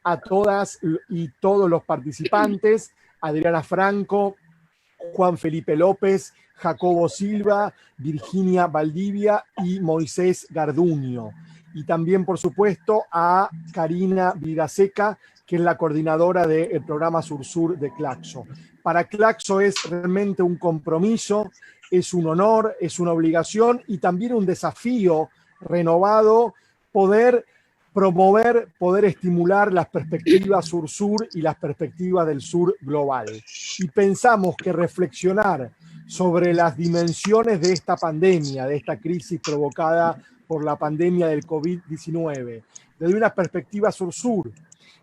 a todas y todos los participantes, Adriana Franco, Juan Felipe López, Jacobo Silva, Virginia Valdivia y Moisés Garduño. Y también, por supuesto, a Karina Vidaseca, que es la coordinadora del programa Sur-Sur de Claxo. Para Claxo es realmente un compromiso, es un honor, es una obligación y también un desafío renovado poder promover, poder estimular las perspectivas sur-sur y las perspectivas del sur global. Y pensamos que reflexionar sobre las dimensiones de esta pandemia, de esta crisis provocada por la pandemia del COVID-19, desde una perspectiva sur-sur,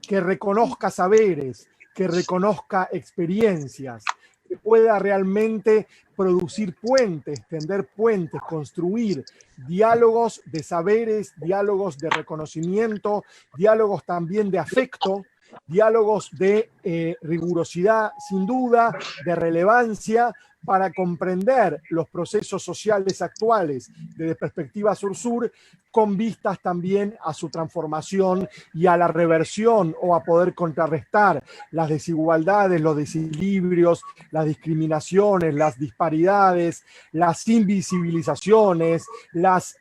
que reconozca saberes, que reconozca experiencias, que pueda realmente producir puentes, tender puentes, construir diálogos de saberes, diálogos de reconocimiento, diálogos también de afecto, diálogos de rigurosidad, sin duda, de relevancia, para comprender los procesos sociales actuales desde perspectiva sur-sur, con vistas también a su transformación y a la reversión o a poder contrarrestar las desigualdades, los desequilibrios, las discriminaciones, las disparidades, las invisibilizaciones,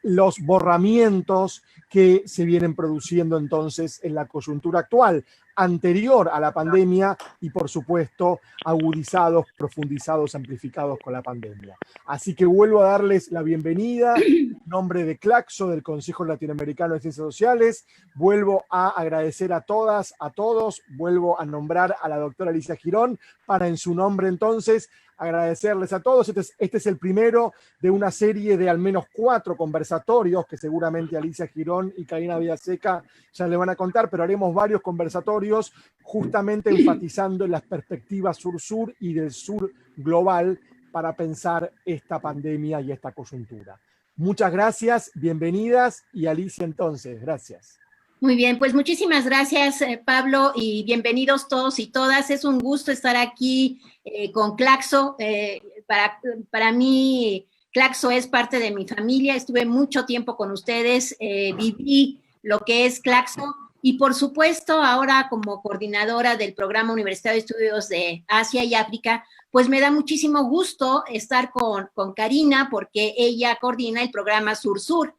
los borramientos que se vienen produciendo entonces en la coyuntura actual, anterior a la pandemia y, por supuesto, agudizados, profundizados, amplificados con la pandemia. Así que vuelvo a darles la bienvenida en nombre de Claxo, del Consejo Latinoamericano de Ciencias Sociales. Vuelvo a agradecer a todas, a todos. Vuelvo a nombrar a la doctora Alicia Girón para, en su nombre, entonces, agradecerles a todos. Este es el primero de una serie de al menos 4 conversatorios que seguramente Alicia Girón y Karina Vidaseca ya le van a contar, pero haremos varios conversatorios justamente enfatizando en las perspectivas sur-sur y del sur global para pensar esta pandemia y esta coyuntura. Muchas gracias, bienvenidas, y Alicia entonces, gracias. Muy bien, pues muchísimas gracias, Pablo, y bienvenidos todos y todas. Es un gusto estar aquí con Claxo. Para mí, Claxo es parte de mi familia. Estuve mucho tiempo con ustedes, viví lo que es Claxo, y por supuesto, ahora como coordinadora del Programa Universitario de Estudios de Asia y África, pues me da muchísimo gusto estar con Karina, porque ella coordina el programa Sur-Sur.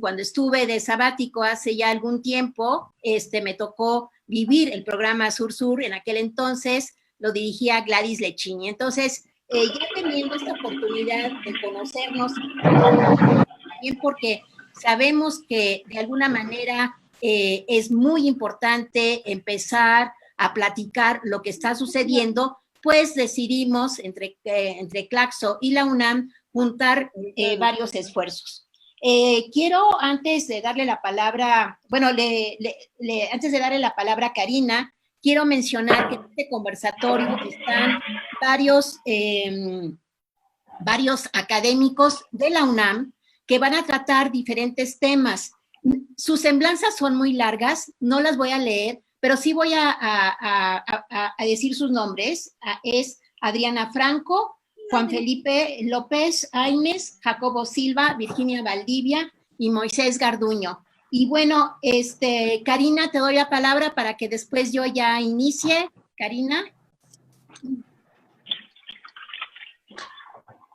Cuando estuve de sabático hace ya algún tiempo, me tocó vivir el programa Sur-Sur. En aquel entonces lo dirigía Gladys Lechini. Entonces, ya teniendo esta oportunidad de conocernos, también porque sabemos que de alguna manera es muy importante empezar a platicar lo que está sucediendo, pues decidimos entre Claxo y la UNAM juntar varios esfuerzos. Quiero, antes de darle la palabra, antes de darle la palabra a Karina, quiero mencionar que en este conversatorio están varios académicos de la UNAM que van a tratar diferentes temas. Sus semblanzas son muy largas, no las voy a leer, pero sí voy a decir sus nombres. Es Adriana Franco, Juan Felipe López Aimes, Jacobo Silva, Virginia Valdivia y Moisés Garduño. Y bueno, Karina, te doy la palabra para que después yo ya inicie. Karina.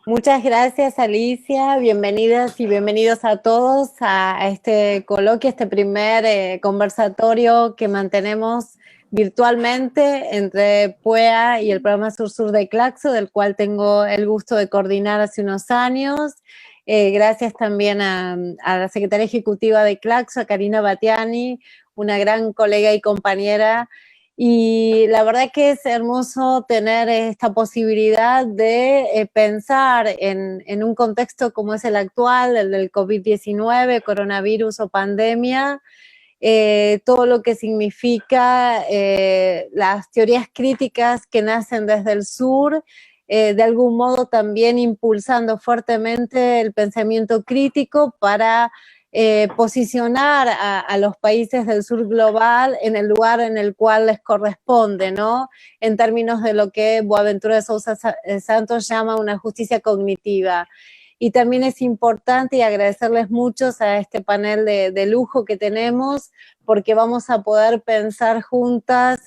Muchas gracias, Alicia. Bienvenidas y bienvenidos a todos a este coloquio, este primer conversatorio que mantenemos virtualmente entre PUEA y el programa Sur-Sur de Claxo, del cual tengo el gusto de coordinar hace unos años. Gracias también a la secretaria ejecutiva de Claxo, a Karina Batiani, una gran colega y compañera. Y la verdad que es hermoso tener esta posibilidad de pensar en un contexto como es el actual, el del COVID-19, coronavirus o pandemia, todo lo que significa las teorías críticas que nacen desde el sur, de algún modo también impulsando fuertemente el pensamiento crítico para posicionar a los países del sur global en el lugar en el cual les corresponde, ¿no? En términos de lo que Boaventura de Sousa Santos llama una justicia cognitiva. y también es importante y agradecerles mucho a este panel de lujo que tenemos, porque vamos a poder pensar juntas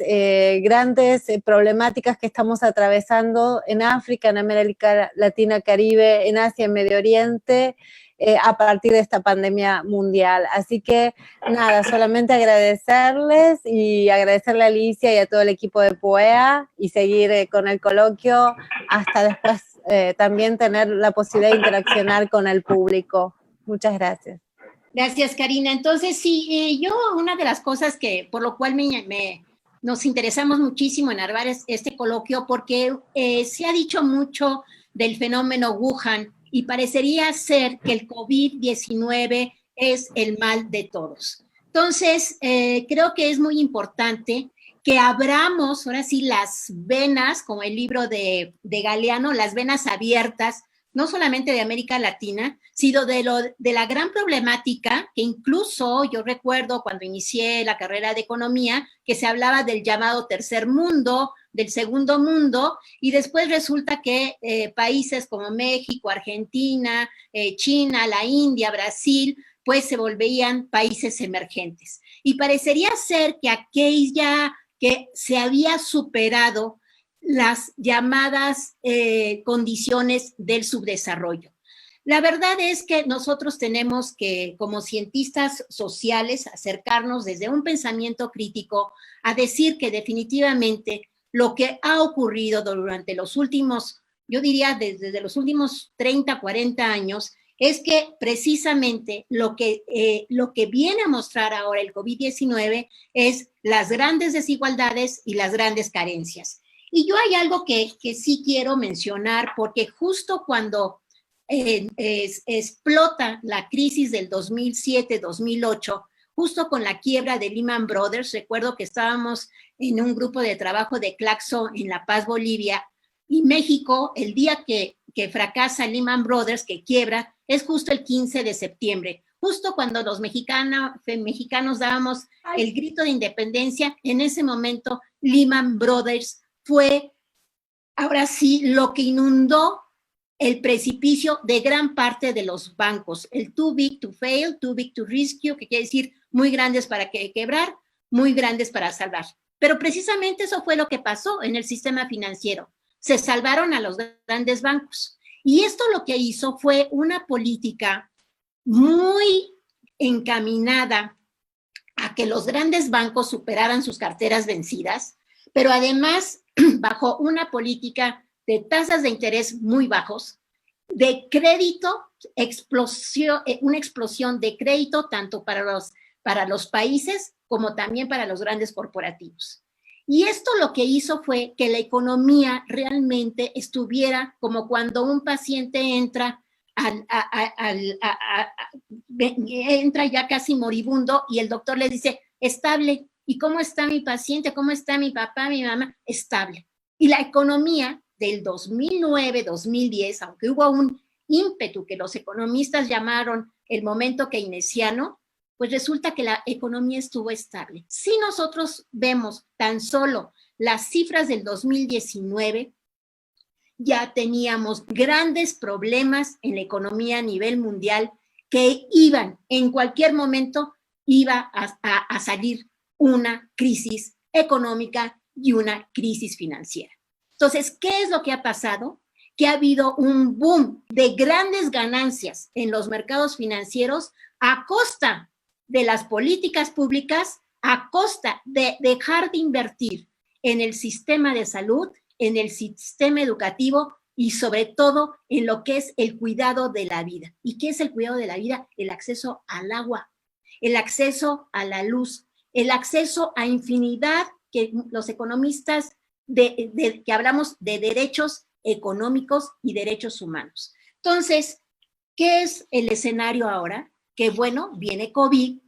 grandes problemáticas que estamos atravesando en África, en América Latina, Caribe, en Asia, en Medio Oriente, a partir de esta pandemia mundial. Así que nada, solamente agradecerles y agradecerle a Alicia y a todo el equipo de POEA y seguir con el coloquio hasta después también tener la posibilidad de interaccionar con el público. Muchas gracias. Gracias, Karina. Entonces, sí, yo una de las cosas que por lo cual nos interesamos muchísimo en armar este coloquio, porque se ha dicho mucho del fenómeno Wuhan y parecería ser que el COVID-19 es el mal de todos. Entonces, creo que es muy importante que abramos, ahora sí, las venas, como el libro de Galeano, las venas abiertas, no solamente de América Latina, sino de la gran problemática que incluso yo recuerdo cuando inicié la carrera de economía, que se hablaba del llamado tercer mundo, del segundo mundo, y después resulta que países como México, Argentina, China, la India, Brasil, pues se volvían países emergentes. Y parecería ser que aquella que se había superado las llamadas condiciones del subdesarrollo. La verdad es que nosotros tenemos que, como cientistas sociales, acercarnos desde un pensamiento crítico a decir que definitivamente lo que ha ocurrido durante los últimos, yo diría desde los últimos 30, 40 años, es que precisamente lo que viene a mostrar ahora el COVID-19 es las grandes desigualdades y las grandes carencias. Y yo hay algo que sí quiero mencionar, porque justo cuando explota la crisis del 2007-2008, justo con la quiebra de Lehman Brothers, recuerdo que estábamos en un grupo de trabajo de Claxo en La Paz, Bolivia, y México, el día que fracasa Lehman Brothers, que quiebra, es justo el 15 de septiembre, justo cuando los mexicanos dábamos el grito de independencia. En ese momento Lehman Brothers fue, ahora sí, lo que inundó el precipicio de gran parte de los bancos, el too big to fail, too big to rescue, que quiere decir muy grandes para quebrar, muy grandes para salvar. Pero precisamente eso fue lo que pasó en el sistema financiero. Se salvaron a los grandes bancos. Y esto lo que hizo fue una política muy encaminada a que los grandes bancos superaran sus carteras vencidas, pero además bajo una política de tasas de interés muy bajos, de crédito, una explosión de crédito tanto para los países como también para los grandes corporativos. Y esto lo que hizo fue que la economía realmente estuviera como cuando un paciente entra entra ya casi moribundo y el doctor le dice, estable. ¿Y cómo está mi paciente? ¿Cómo está mi papá, mi mamá? Estable. Y la economía del 2009-2010, aunque hubo un ímpetu que los economistas llamaron el momento keynesiano, pues resulta que la economía estuvo estable. Si nosotros vemos tan solo las cifras del 2019, ya teníamos grandes problemas en la economía a nivel mundial que iban, en cualquier momento, iba a salir una crisis económica y una crisis financiera. Entonces, ¿qué es lo que ha pasado? Que ha habido un boom de grandes ganancias en los mercados financieros a costa de las políticas públicas, a costa de dejar de invertir en el sistema de salud, en el sistema educativo y sobre todo en lo que es el cuidado de la vida. ¿Y qué es el cuidado de la vida? El acceso al agua, el acceso a la luz, el acceso a infinidad que los economistas que hablamos de derechos económicos y derechos humanos. Entonces, ¿qué es el escenario ahora? Que bueno, viene COVID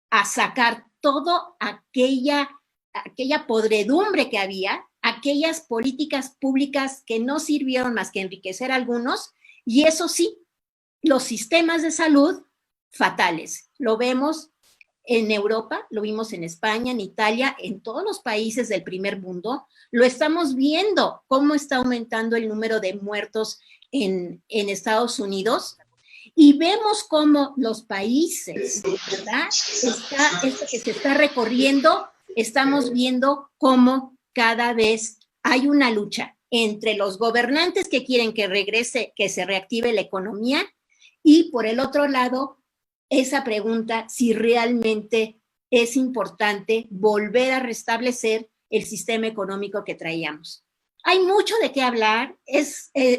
a sacar todo aquella podredumbre que había, aquellas políticas públicas que no sirvieron más que enriquecer a algunos, y eso sí, los sistemas de salud fatales. Lo vemos en Europa, lo vimos en España, en Italia, en todos los países del primer mundo, lo estamos viendo, cómo está aumentando el número de muertos en Estados Unidos, y vemos cómo los países, ¿verdad? Esto que se está recorriendo, estamos viendo cómo cada vez hay una lucha entre los gobernantes que quieren que regrese, que se reactive la economía, y por el otro lado, esa pregunta si realmente es importante volver a restablecer el sistema económico que traíamos. Hay mucho de qué hablar.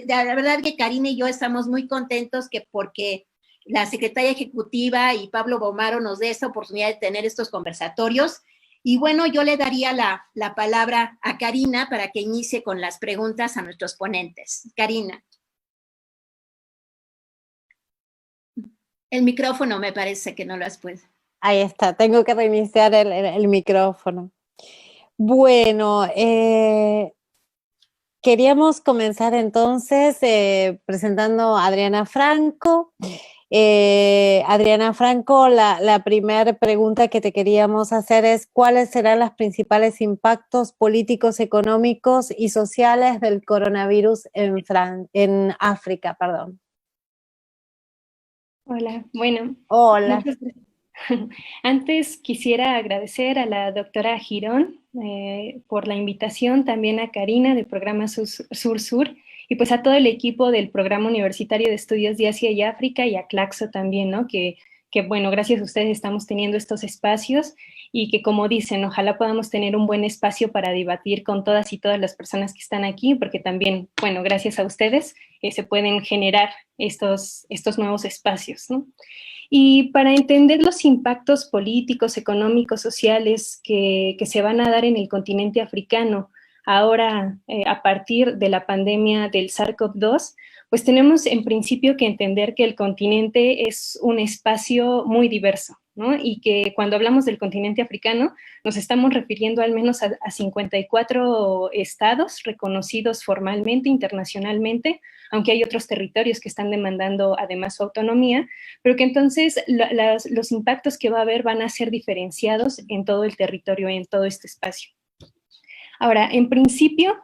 La verdad que Karina y yo estamos muy contentos porque la secretaria ejecutiva y Pablo Bomaro nos dé esta oportunidad de tener estos conversatorios. Y bueno, yo le daría la palabra a Karina para que inicie con las preguntas a nuestros ponentes. Karina. El micrófono me parece que no lo has puesto. Ahí está, tengo que reiniciar el micrófono. Bueno, queríamos comenzar entonces presentando a Adriana Franco. Adriana Franco, la primera pregunta que te queríamos hacer es ¿cuáles serán los principales impactos políticos, económicos y sociales del coronavirus en África? Perdón. Hola, bueno. Hola. Antes quisiera agradecer a la doctora Girón por la invitación, también a Karina del programa Sur-Sur y pues a todo el equipo del Programa Universitario de Estudios de Asia y África y a Claxo también, ¿no? Que bueno, gracias a ustedes estamos teniendo estos espacios y que como dicen, ojalá podamos tener un buen espacio para debatir con todas y todas las personas que están aquí, porque también, bueno, gracias a ustedes se pueden generar estos nuevos espacios, ¿no? Y para entender los impactos políticos, económicos, sociales que se van a dar en el continente africano ahora a partir de la pandemia del SARS-CoV-2, pues tenemos en principio que entender que el continente es un espacio muy diverso, ¿no? Y que cuando hablamos del continente africano nos estamos refiriendo al menos a 54 estados reconocidos formalmente, internacionalmente, aunque hay otros territorios que están demandando además su autonomía, pero que entonces los impactos que va a haber van a ser diferenciados en todo el territorio, en todo este espacio. Ahora, en principio,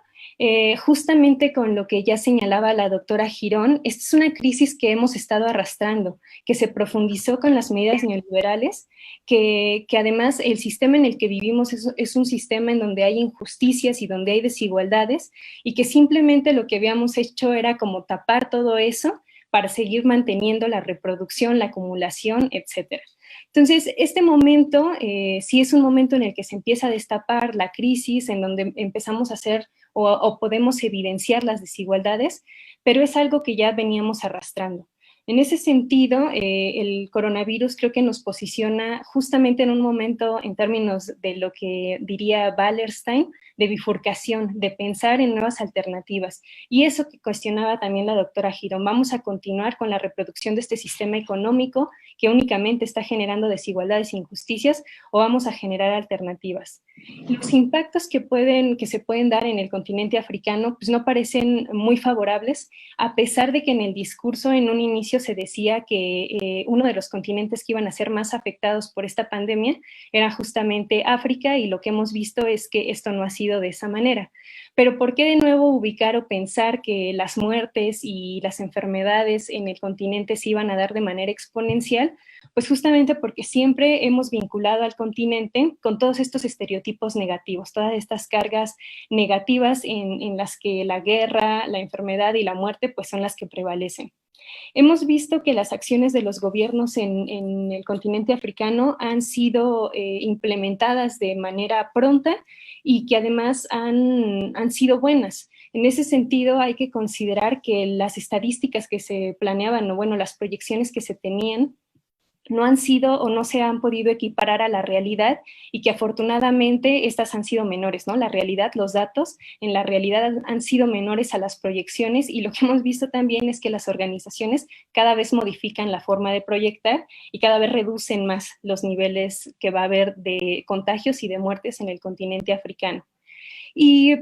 justamente con lo que ya señalaba la doctora Girón, esta es una crisis que hemos estado arrastrando, que se profundizó con las medidas neoliberales, que además el sistema en el que vivimos es un sistema en donde hay injusticias y donde hay desigualdades, y que simplemente lo que habíamos hecho era como tapar todo eso para seguir manteniendo la reproducción, la acumulación, etcétera. Entonces, este momento sí es un momento en el que se empieza a destapar la crisis, en donde empezamos a hacer o podemos evidenciar las desigualdades, pero es algo que ya veníamos arrastrando. En ese sentido, el coronavirus creo que nos posiciona justamente en un momento, en términos de lo que diría Wallerstein, de bifurcación, de pensar en nuevas alternativas. Y eso que cuestionaba también la doctora Girón, ¿vamos a continuar con la reproducción de este sistema económico que únicamente está generando desigualdades e injusticias o vamos a generar alternativas? Los impactos que se pueden dar en el continente africano pues no parecen muy favorables, a pesar de que en el discurso en un inicio se decía que uno de los continentes que iban a ser más afectados por esta pandemia era justamente África, y lo que hemos visto es que esto no ha sido de esa manera. Pero ¿por qué de nuevo ubicar o pensar que las muertes y las enfermedades en el continente se iban a dar de manera exponencial? Pues justamente porque siempre hemos vinculado al continente con todos estos estereotipos negativos, todas estas cargas negativas en las que la guerra, la enfermedad y la muerte pues son las que prevalecen. Hemos visto que las acciones de los gobiernos en el continente africano han sido implementadas de manera pronta y que además han sido buenas. En ese sentido, hay que considerar que las estadísticas que se planeaban, o bueno, las proyecciones que se tenían, no han sido o no se han podido equiparar a la realidad, y que afortunadamente estas han sido menores, ¿no? La realidad, los datos en la realidad han sido menores a las proyecciones, y lo que hemos visto también es que las organizaciones cada vez modifican la forma de proyectar y cada vez reducen más los niveles que va a haber de contagios y de muertes en el continente africano. Y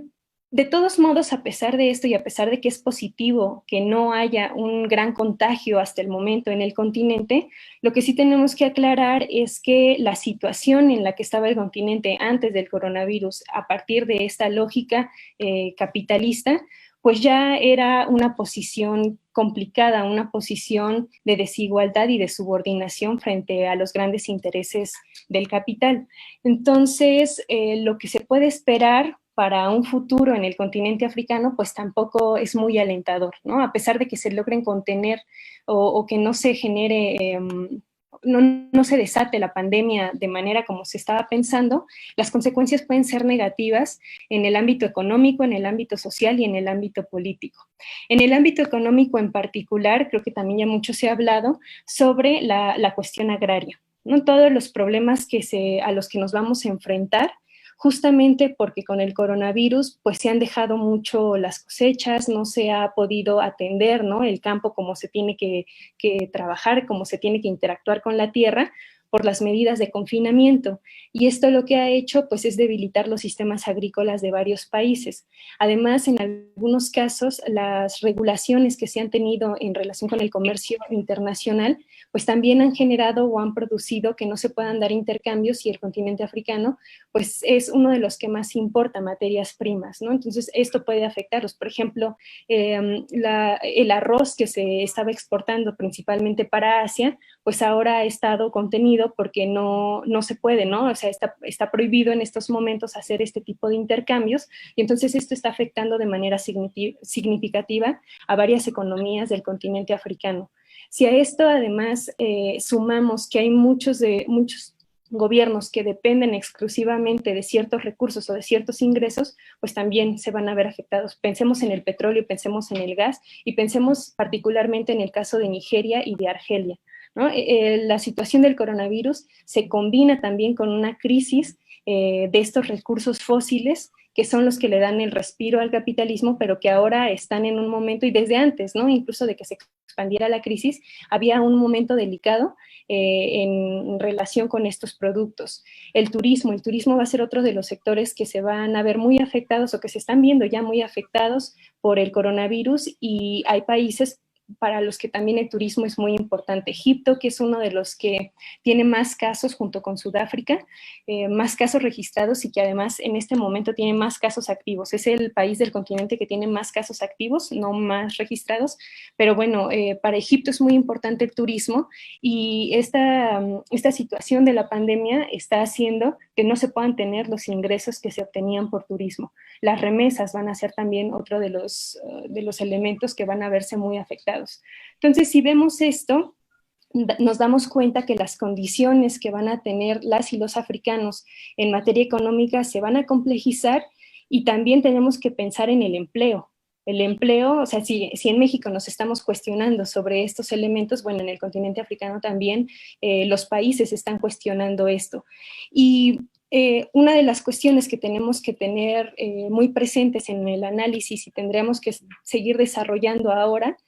De todos modos, a pesar de esto y a pesar de que es positivo que no haya un gran contagio hasta el momento en el continente, lo que sí tenemos que aclarar es que la situación en la que estaba el continente antes del coronavirus, a partir de esta lógica capitalista, pues ya era una posición complicada, una posición de desigualdad y de subordinación frente a los grandes intereses del capital. Entonces, lo que se puede esperar para un futuro en el continente africano, pues tampoco es muy alentador, ¿no? A pesar de que se logren contener o que no se genere, no se desate la pandemia de manera como se estaba pensando, las consecuencias pueden ser negativas en el ámbito económico, en el ámbito social y en el ámbito político. En el ámbito económico en particular, creo que también ya mucho se ha hablado sobre la cuestión agraria, ¿no? Todos los problemas a los que nos vamos a enfrentar, justamente porque con el coronavirus pues se han dejado mucho las cosechas, no se ha podido atender, ¿no?, el campo como se tiene que trabajar, como se tiene que interactuar con la tierra por las medidas de confinamiento. Y esto lo que ha hecho pues es debilitar los sistemas agrícolas de varios países. Además, en algunos casos, las regulaciones que se han tenido en relación con el comercio internacional pues también han generado o han producido que no se puedan dar intercambios, y el continente africano pues es uno de los que más importa materias primas, ¿no? Entonces esto puede afectarlos. Por ejemplo, el arroz que se estaba exportando principalmente para Asia, pues ahora ha estado contenido porque no se puede, ¿no? O sea, está prohibido en estos momentos hacer este tipo de intercambios, y entonces esto está afectando de manera significativa a varias economías del continente africano. Si a esto además sumamos que hay muchos gobiernos que dependen exclusivamente de ciertos recursos o de ciertos ingresos, pues también se van a ver afectados. Pensemos en el petróleo, pensemos en el gas y pensemos particularmente en el caso de Nigeria y de Argelia, ¿no? La situación del coronavirus se combina también con una crisis de estos recursos fósiles que son los que le dan el respiro al capitalismo, pero que ahora están en un momento, y desde antes, ¿no?, incluso de que se expandiera la crisis, había un momento delicado en relación con estos productos. El turismo va a ser otro de los sectores que se van a ver muy afectados o que se están viendo ya muy afectados por el coronavirus, y hay países para los que también el turismo es muy importante. Egipto, que es uno de los que tiene más casos junto con Sudáfrica, más casos registrados, y que además en este momento tiene más casos activos. Es el país del continente que tiene más casos activos, no más registrados, pero bueno, para Egipto es muy importante el turismo, y esta situación de la pandemia está haciendo que no se puedan tener los ingresos que se obtenían por turismo. Las remesas van a ser también otro de los elementos que van a verse muy afectados. Entonces, si vemos esto, nos damos cuenta que las condiciones que van a tener las y los africanos en materia económica se van a complejizar, y también tenemos que pensar en el empleo. El empleo, o sea, si en México nos estamos cuestionando sobre estos elementos, bueno, en el continente africano también los países están cuestionando esto. Y una de las cuestiones que tenemos que tener muy presentes en el análisis y tendremos que seguir desarrollando ahora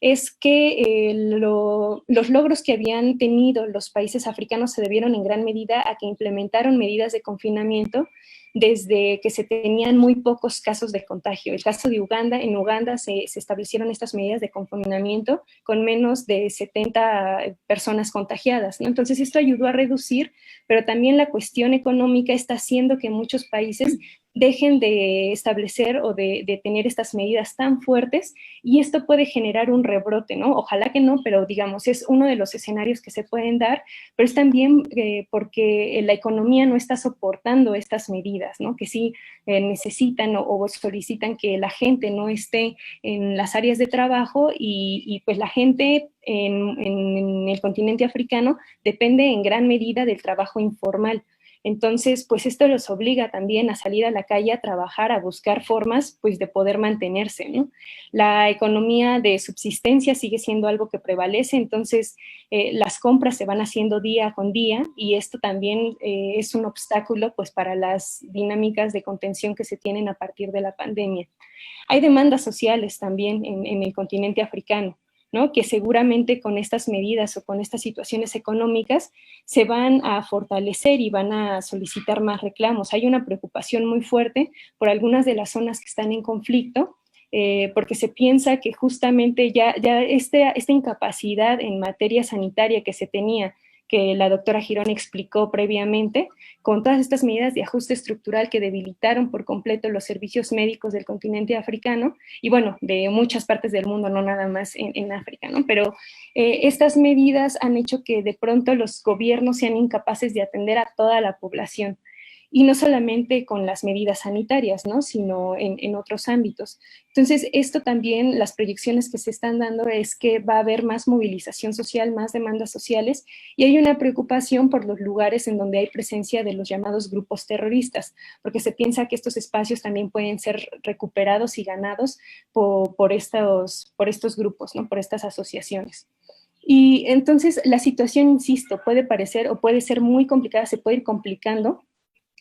es que los logros que habían tenido los países africanos se debieron en gran medida a que implementaron medidas de confinamiento desde que se tenían muy pocos casos de contagio. El caso de Uganda, en Uganda se establecieron estas medidas de confinamiento con menos de 70 personas contagiadas, ¿no? Entonces esto ayudó a reducir, pero también la cuestión económica está haciendo que muchos países dejen de establecer o de tener estas medidas tan fuertes, y esto puede generar un rebrote, ¿no? Ojalá que no, pero digamos, es uno de los escenarios que se pueden dar, pero es también porque la economía no está soportando estas medidas, ¿no? Que sí necesitan o solicitan que la gente no esté en las áreas de trabajo, y pues la gente en el continente africano depende en gran medida del trabajo informal. Entonces, pues esto los obliga también a salir a la calle a trabajar, a buscar formas, pues, de poder mantenerse, ¿no? La economía de subsistencia sigue siendo algo que prevalece, entonces las compras se van haciendo día con día, y esto también es un obstáculo, pues, para las dinámicas de contención que se tienen a partir de la pandemia. Hay demandas sociales también en el continente africano. ¿no? Que seguramente con estas medidas o con estas situaciones económicas se van a fortalecer y van a solicitar más reclamos. Hay una preocupación muy fuerte por algunas de las zonas que están en conflicto, porque se piensa que justamente ya esta incapacidad en materia sanitaria que se tenía, que la doctora Girón explicó previamente, con todas estas medidas de ajuste estructural que debilitaron por completo los servicios médicos del continente africano, y bueno, de muchas partes del mundo, no nada más en África, ¿no? Pero estas medidas han hecho que de pronto los gobiernos sean incapaces de atender a toda la población. Y no solamente con las medidas sanitarias, ¿no? Sino en otros ámbitos. Entonces, esto también, las proyecciones que se están dando es que va a haber más movilización social, más demandas sociales, y hay una preocupación por los lugares en donde hay presencia de los llamados grupos terroristas, porque se piensa que estos espacios también pueden ser recuperados y ganados por estos grupos, ¿no? Por estas asociaciones. Y entonces la situación, insisto, puede parecer o puede ser muy complicada, se puede ir complicando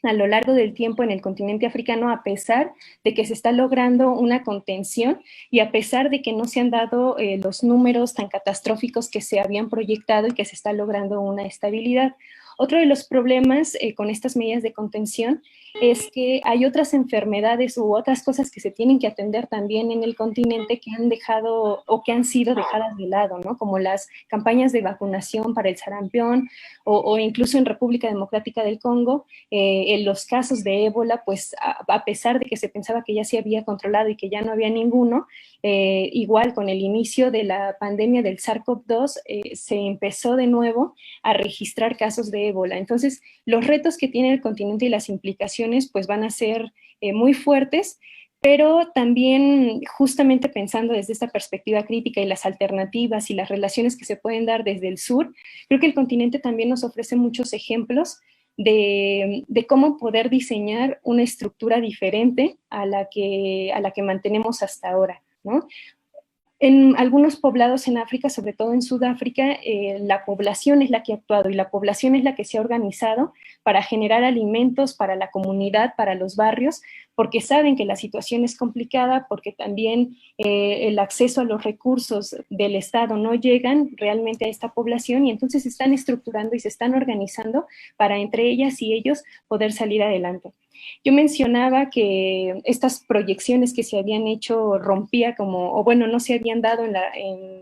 a lo largo del tiempo en el continente africano, a pesar de que se está logrando una contención y a pesar de que no se han dado los números tan catastróficos que se habían proyectado y que se está logrando una estabilidad. Otro de los problemas con estas medidas de contención es que hay otras enfermedades u otras cosas que se tienen que atender también en el continente que han dejado o que han sido dejadas de lado, ¿no? Como las campañas de vacunación para el sarampión o incluso en República Democrática del Congo, en los casos de ébola, pues a pesar de que se pensaba que ya se había controlado y que ya no había ninguno, igual con el inicio de la pandemia del SARS-CoV-2 se empezó de nuevo a registrar casos de ébola. Entonces, los retos que tiene el continente y las implicaciones pues van a ser muy fuertes, pero también justamente pensando desde esta perspectiva crítica y las alternativas y las relaciones que se pueden dar desde el sur, creo que el continente también nos ofrece muchos ejemplos de cómo poder diseñar una estructura diferente a la que mantenemos hasta ahora, ¿no? En algunos poblados en África, sobre todo en Sudáfrica, la población es la que ha actuado y la población es la que se ha organizado para generar alimentos para la comunidad, para los barrios, porque saben que la situación es complicada, porque también el acceso a los recursos del Estado no llegan realmente a esta población y entonces se están estructurando y se están organizando para entre ellas y ellos poder salir adelante. Yo mencionaba que estas proyecciones que se habían hecho rompía como, o bueno, no se habían dado en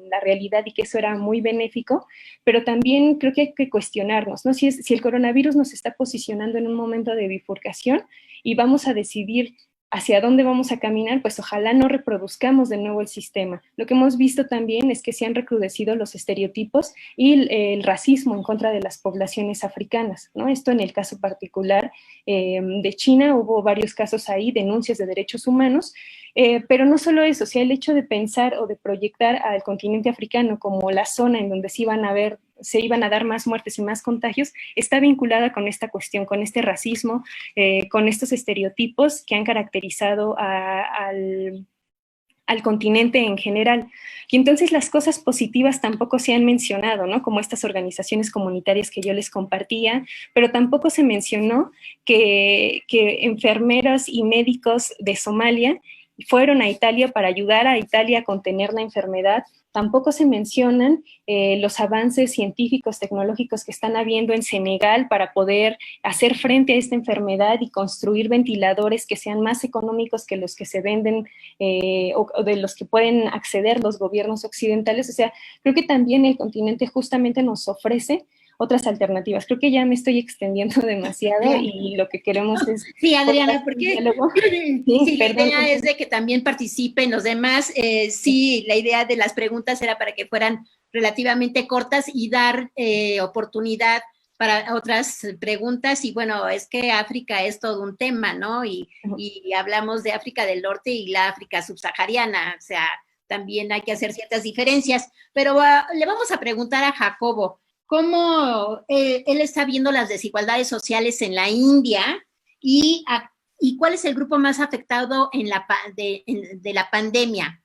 la realidad y que eso era muy benéfico, pero también creo que hay que cuestionarnos, ¿no? Si el coronavirus nos está posicionando en un momento de bifurcación y vamos a decidir hacia dónde vamos a caminar, pues ojalá no reproduzcamos de nuevo el sistema. Lo que hemos visto también es que se han recrudecido los estereotipos y el racismo en contra de las poblaciones africanas, ¿no? Esto en el caso particular de China, hubo varios casos ahí, denuncias de derechos humanos, pero no solo eso, si el hecho de pensar o de proyectar al continente africano como la zona en donde se iban a dar más muertes y más contagios, está vinculada con esta cuestión, con este racismo, con estos estereotipos que han caracterizado al continente en general. Y entonces las cosas positivas tampoco se han mencionado, ¿no? Como estas organizaciones comunitarias que yo les compartía, pero tampoco se mencionó que enfermeras y médicos de Somalia fueron a Italia para ayudar a Italia a contener la enfermedad. Tampoco se mencionan los avances científicos, tecnológicos que están habiendo en Senegal para poder hacer frente a esta enfermedad y construir ventiladores que sean más económicos que los que se venden o de los que pueden acceder los gobiernos occidentales. O sea, creo que también el continente justamente nos ofrece otras alternativas. Creo que ya me estoy extendiendo demasiado y lo que queremos es... Sí, Adriana, porque sí, la perdón, idea es de que también participen los demás. Sí, la idea de las preguntas era para que fueran relativamente cortas y dar oportunidad para otras preguntas. Y bueno, es que África es todo un tema, ¿no? Y hablamos de África del Norte y la África subsahariana, o sea, también hay que hacer ciertas diferencias. Pero le vamos a preguntar a Jacobo, cómo él está viendo las desigualdades sociales en la India y cuál es el grupo más afectado de la pandemia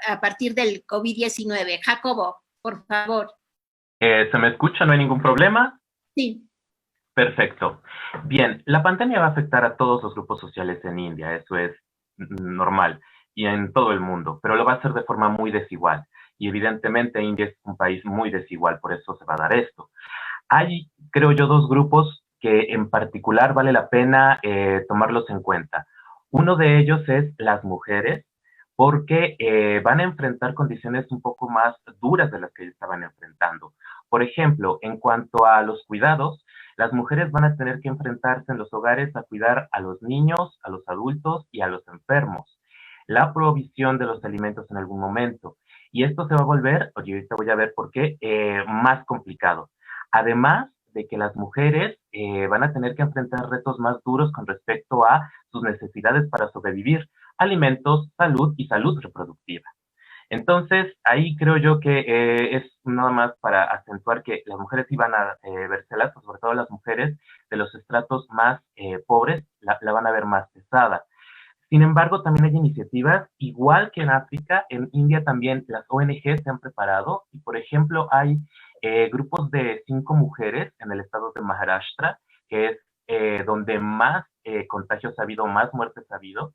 a partir del COVID-19. Jacobo, por favor. ¿Se me escucha? ¿No hay ningún problema? Sí. Perfecto. Bien, la pandemia va a afectar a todos los grupos sociales en India, eso es normal, y en todo el mundo, pero lo va a hacer de forma muy desigual. y evidentemente India es un país muy desigual, por eso se va a dar esto. Hay, creo yo, dos grupos que en particular vale la pena tomarlos en cuenta. Uno de ellos es las mujeres, porque van a enfrentar condiciones un poco más duras de las que estaban enfrentando. Por ejemplo, en cuanto a los cuidados, las mujeres van a tener que enfrentarse en los hogares a cuidar a los niños, a los adultos y a los enfermos. La provisión de los alimentos en algún momento. Y esto se va a volver, oye, ahorita voy a ver por qué, más complicado. Además de que las mujeres van a tener que enfrentar retos más duros con respecto a sus necesidades para sobrevivir, alimentos, salud y salud reproductiva. Entonces, ahí creo yo que es nada más para acentuar que las mujeres iban a verselas, sobre todo las mujeres de los estratos más pobres, la van a ver más pesada. Sin embargo, también hay iniciativas, igual que en África, en India también las ONG se han preparado y, por ejemplo, hay grupos de 5 mujeres en el estado de Maharashtra, que es donde más contagios ha habido, más muertes ha habido,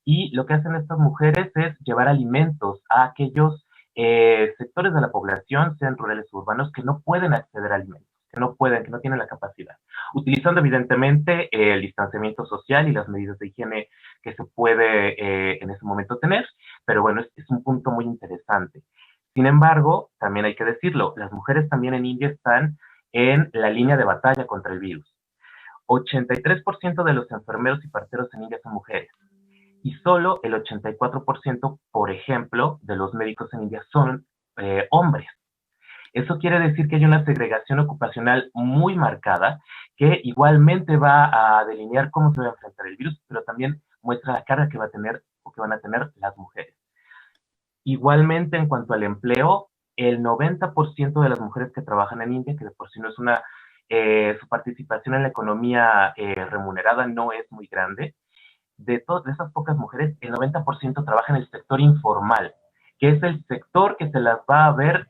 y lo que hacen estas mujeres es llevar alimentos a aquellos sectores de la población, sean rurales o urbanos, que no pueden acceder a alimentos, que no pueden, que no tienen la capacidad, utilizando evidentemente el distanciamiento social y las medidas de higiene que se puede en ese momento tener, pero bueno, es un punto muy interesante. Sin embargo, también hay que decirlo, las mujeres también en India están en la línea de batalla contra el virus. 83% de los enfermeros y parteros en India son mujeres y solo el 84%, por ejemplo, de los médicos en India son hombres. Eso quiere decir que hay una segregación ocupacional muy marcada que igualmente va a delinear cómo se va a enfrentar el virus, pero también muestra la carga que va a tener o que van a tener las mujeres. Igualmente, en cuanto al empleo, el 90% de las mujeres que trabajan en India, que de por sí no es una, su participación en la economía remunerada no es muy grande, de esas pocas mujeres, el 90% trabaja en el sector informal, que es el sector que se las va a ver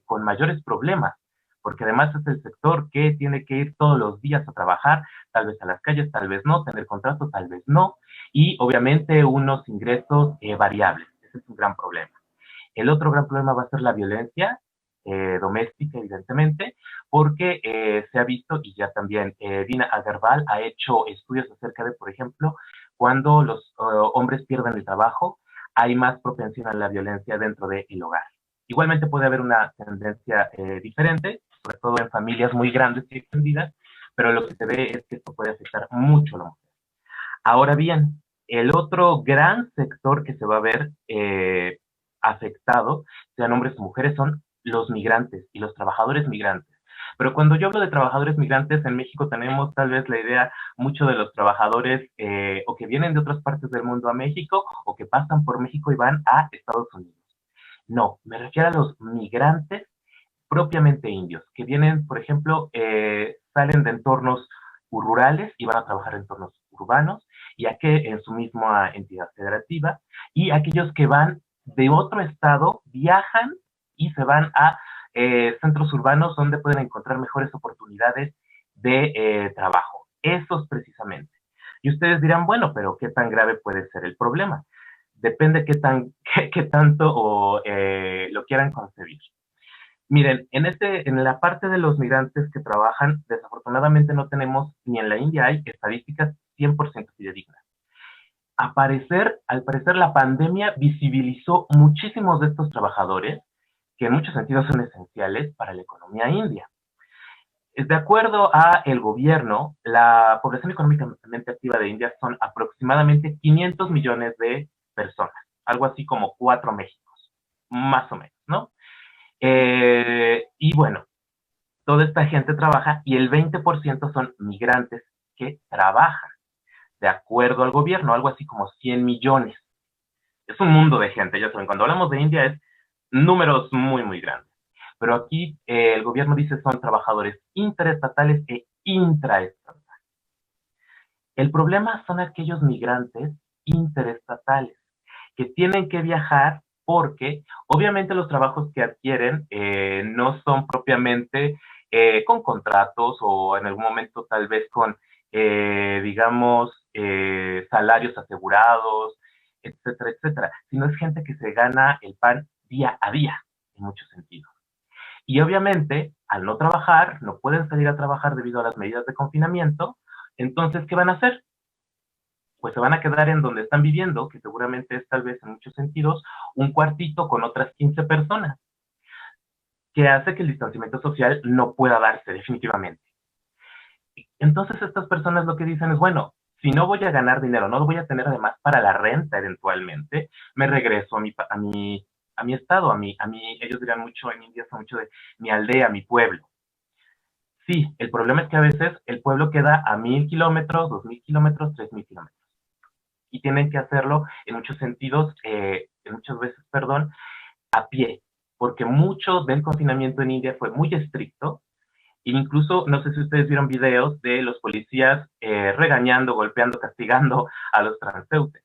con mayores problemas, porque además es el sector que tiene que ir todos los días a trabajar, tal vez a las calles, tal vez no, tener contratos, tal vez no, y obviamente unos ingresos variables. Ese es un gran problema. El otro gran problema va a ser la violencia doméstica, evidentemente, porque se ha visto, y ya también Dina Agarwal ha hecho estudios acerca de, por ejemplo, cuando los hombres pierden el trabajo, hay más propensión a la violencia dentro del hogar. Igualmente puede haber una tendencia diferente, sobre todo en familias muy grandes y extendidas, pero lo que se ve es que esto puede afectar mucho a la mujer. Ahora bien, el otro gran sector que se va a ver afectado, sean hombres o mujeres, son los migrantes y los trabajadores migrantes. Pero cuando yo hablo de trabajadores migrantes, en México tenemos tal vez la idea mucho de los trabajadores o que vienen de otras partes del mundo a México o que pasan por México y van a Estados Unidos. No, me refiero a los migrantes propiamente indios, que vienen, por ejemplo, salen de entornos rurales y van a trabajar en entornos urbanos, ya que en su misma entidad federativa, y aquellos que van de otro estado, viajan y se van a centros urbanos donde pueden encontrar mejores oportunidades de trabajo. Esos precisamente. Y ustedes dirán, bueno, pero ¿qué tan grave puede ser el problema? Depende qué tanto lo quieran concebir. Miren, en la parte de los migrantes que trabajan, desafortunadamente no tenemos, ni en la India hay estadísticas 100% fidedignas. Al parecer, la pandemia visibilizó muchísimos de estos trabajadores, que en muchos sentidos son esenciales para la economía india. De acuerdo a el gobierno, la población económicamente activa de India son aproximadamente 500 millones de personas, algo así como 4 Méxicos, más o menos, ¿no? Y bueno, toda esta gente trabaja y el 20% son migrantes que trabajan, de acuerdo al gobierno, algo así como 100 millones. Es un mundo de gente, ya saben, cuando hablamos de India es números muy, muy grandes. Pero aquí el gobierno dice son trabajadores interestatales e intraestatales. El problema son aquellos migrantes interestatales que tienen que viajar porque obviamente los trabajos que adquieren no son propiamente con contratos o en algún momento tal vez con, digamos, salarios asegurados, etcétera, etcétera, sino es gente que se gana el pan día a día. en muchos sentidos. Y obviamente, al no trabajar, no pueden salir a trabajar debido a las medidas de confinamiento, entonces, ¿qué van a hacer? Pues se van a quedar en donde están viviendo, que seguramente es tal vez en muchos sentidos un cuartito con otras 15 personas, que hace que el distanciamiento social no pueda darse definitivamente. Entonces estas personas lo que dicen es, bueno, si no voy a ganar dinero, no voy a tener además para la renta eventualmente, me regreso a mi estado, ellos dirán mucho, en India son mucho de mi aldea, mi pueblo. Sí, el problema es que a veces el pueblo queda a 1000 kilómetros, 2000 kilómetros, 3000 kilómetros. Y tienen que hacerlo en muchos sentidos, a pie, porque mucho del confinamiento en India fue muy estricto. Incluso, no sé si ustedes vieron videos de los policías regañando, golpeando, castigando a los transeúntes.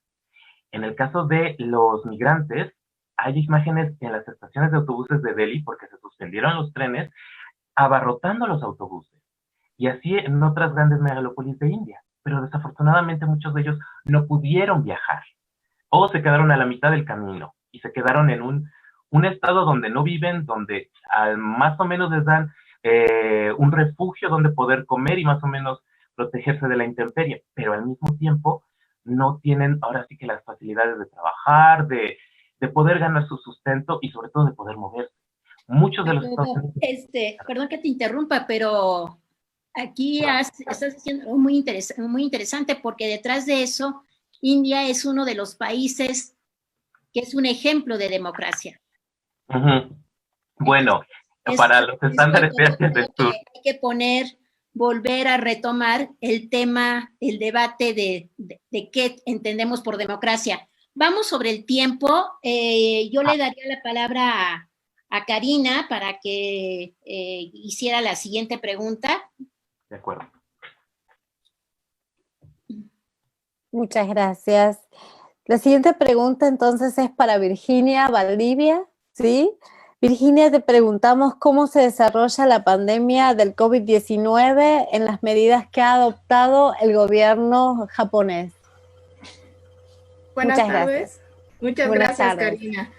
En el caso de los migrantes, hay imágenes en las estaciones de autobuses de Delhi, porque se suspendieron los trenes, abarrotando los autobuses. Y así en otras grandes megalópolis de India. Pero desafortunadamente muchos de ellos no pudieron viajar. O se quedaron a la mitad del camino y se quedaron en un estado donde no viven, donde más o menos les dan un refugio donde poder comer y más o menos protegerse de la intemperie, pero al mismo tiempo no tienen ahora sí que las facilidades de trabajar, de poder ganar su sustento y sobre todo de poder moverse. Muchos de los Estados Unidos... Perdón que te interrumpa, pero aquí estás diciendo algo muy interesante, porque detrás de eso, India es uno de los países que es un ejemplo de democracia. Bueno, para los estándares de Asia del Sur. Hay que volver a retomar el tema, el debate de qué entendemos por democracia. Vamos sobre el tiempo. Yo le daría la palabra a Karina para que hiciera la siguiente pregunta. De acuerdo. Muchas gracias. La siguiente pregunta entonces es para Virginia Valdivia, ¿sí? Virginia, te preguntamos cómo se desarrolla la pandemia del COVID-19 en las medidas que ha adoptado el gobierno japonés. Buenas tardes. Muchas gracias, Karina.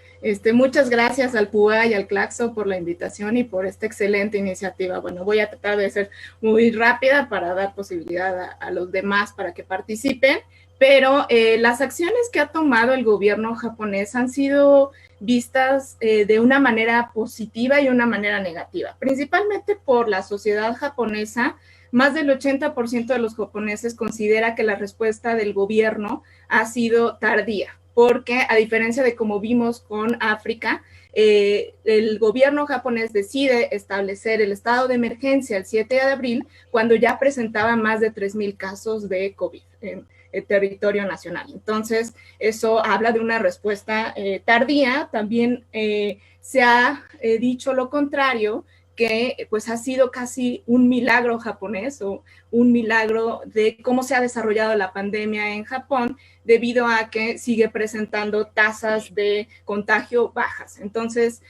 Muchas gracias al PUA y al Claxo por la invitación y por esta excelente iniciativa. Bueno, voy a tratar de ser muy rápida para dar posibilidad a los demás para que participen, pero las acciones que ha tomado el gobierno japonés han sido vistas de una manera positiva y una manera negativa, principalmente por la sociedad japonesa. Más del 80% de los japoneses considera que la respuesta del gobierno ha sido tardía, porque a diferencia de como vimos con África, el gobierno japonés decide establecer el estado de emergencia el 7 de abril, cuando ya presentaba más de 3,000 casos de COVID en el territorio nacional. Entonces, eso habla de una respuesta tardía. También se ha dicho lo contrario, que pues ha sido casi un milagro japonés o un milagro de cómo se ha desarrollado la pandemia en Japón, debido a que sigue presentando tasas de contagio bajas. Entonces,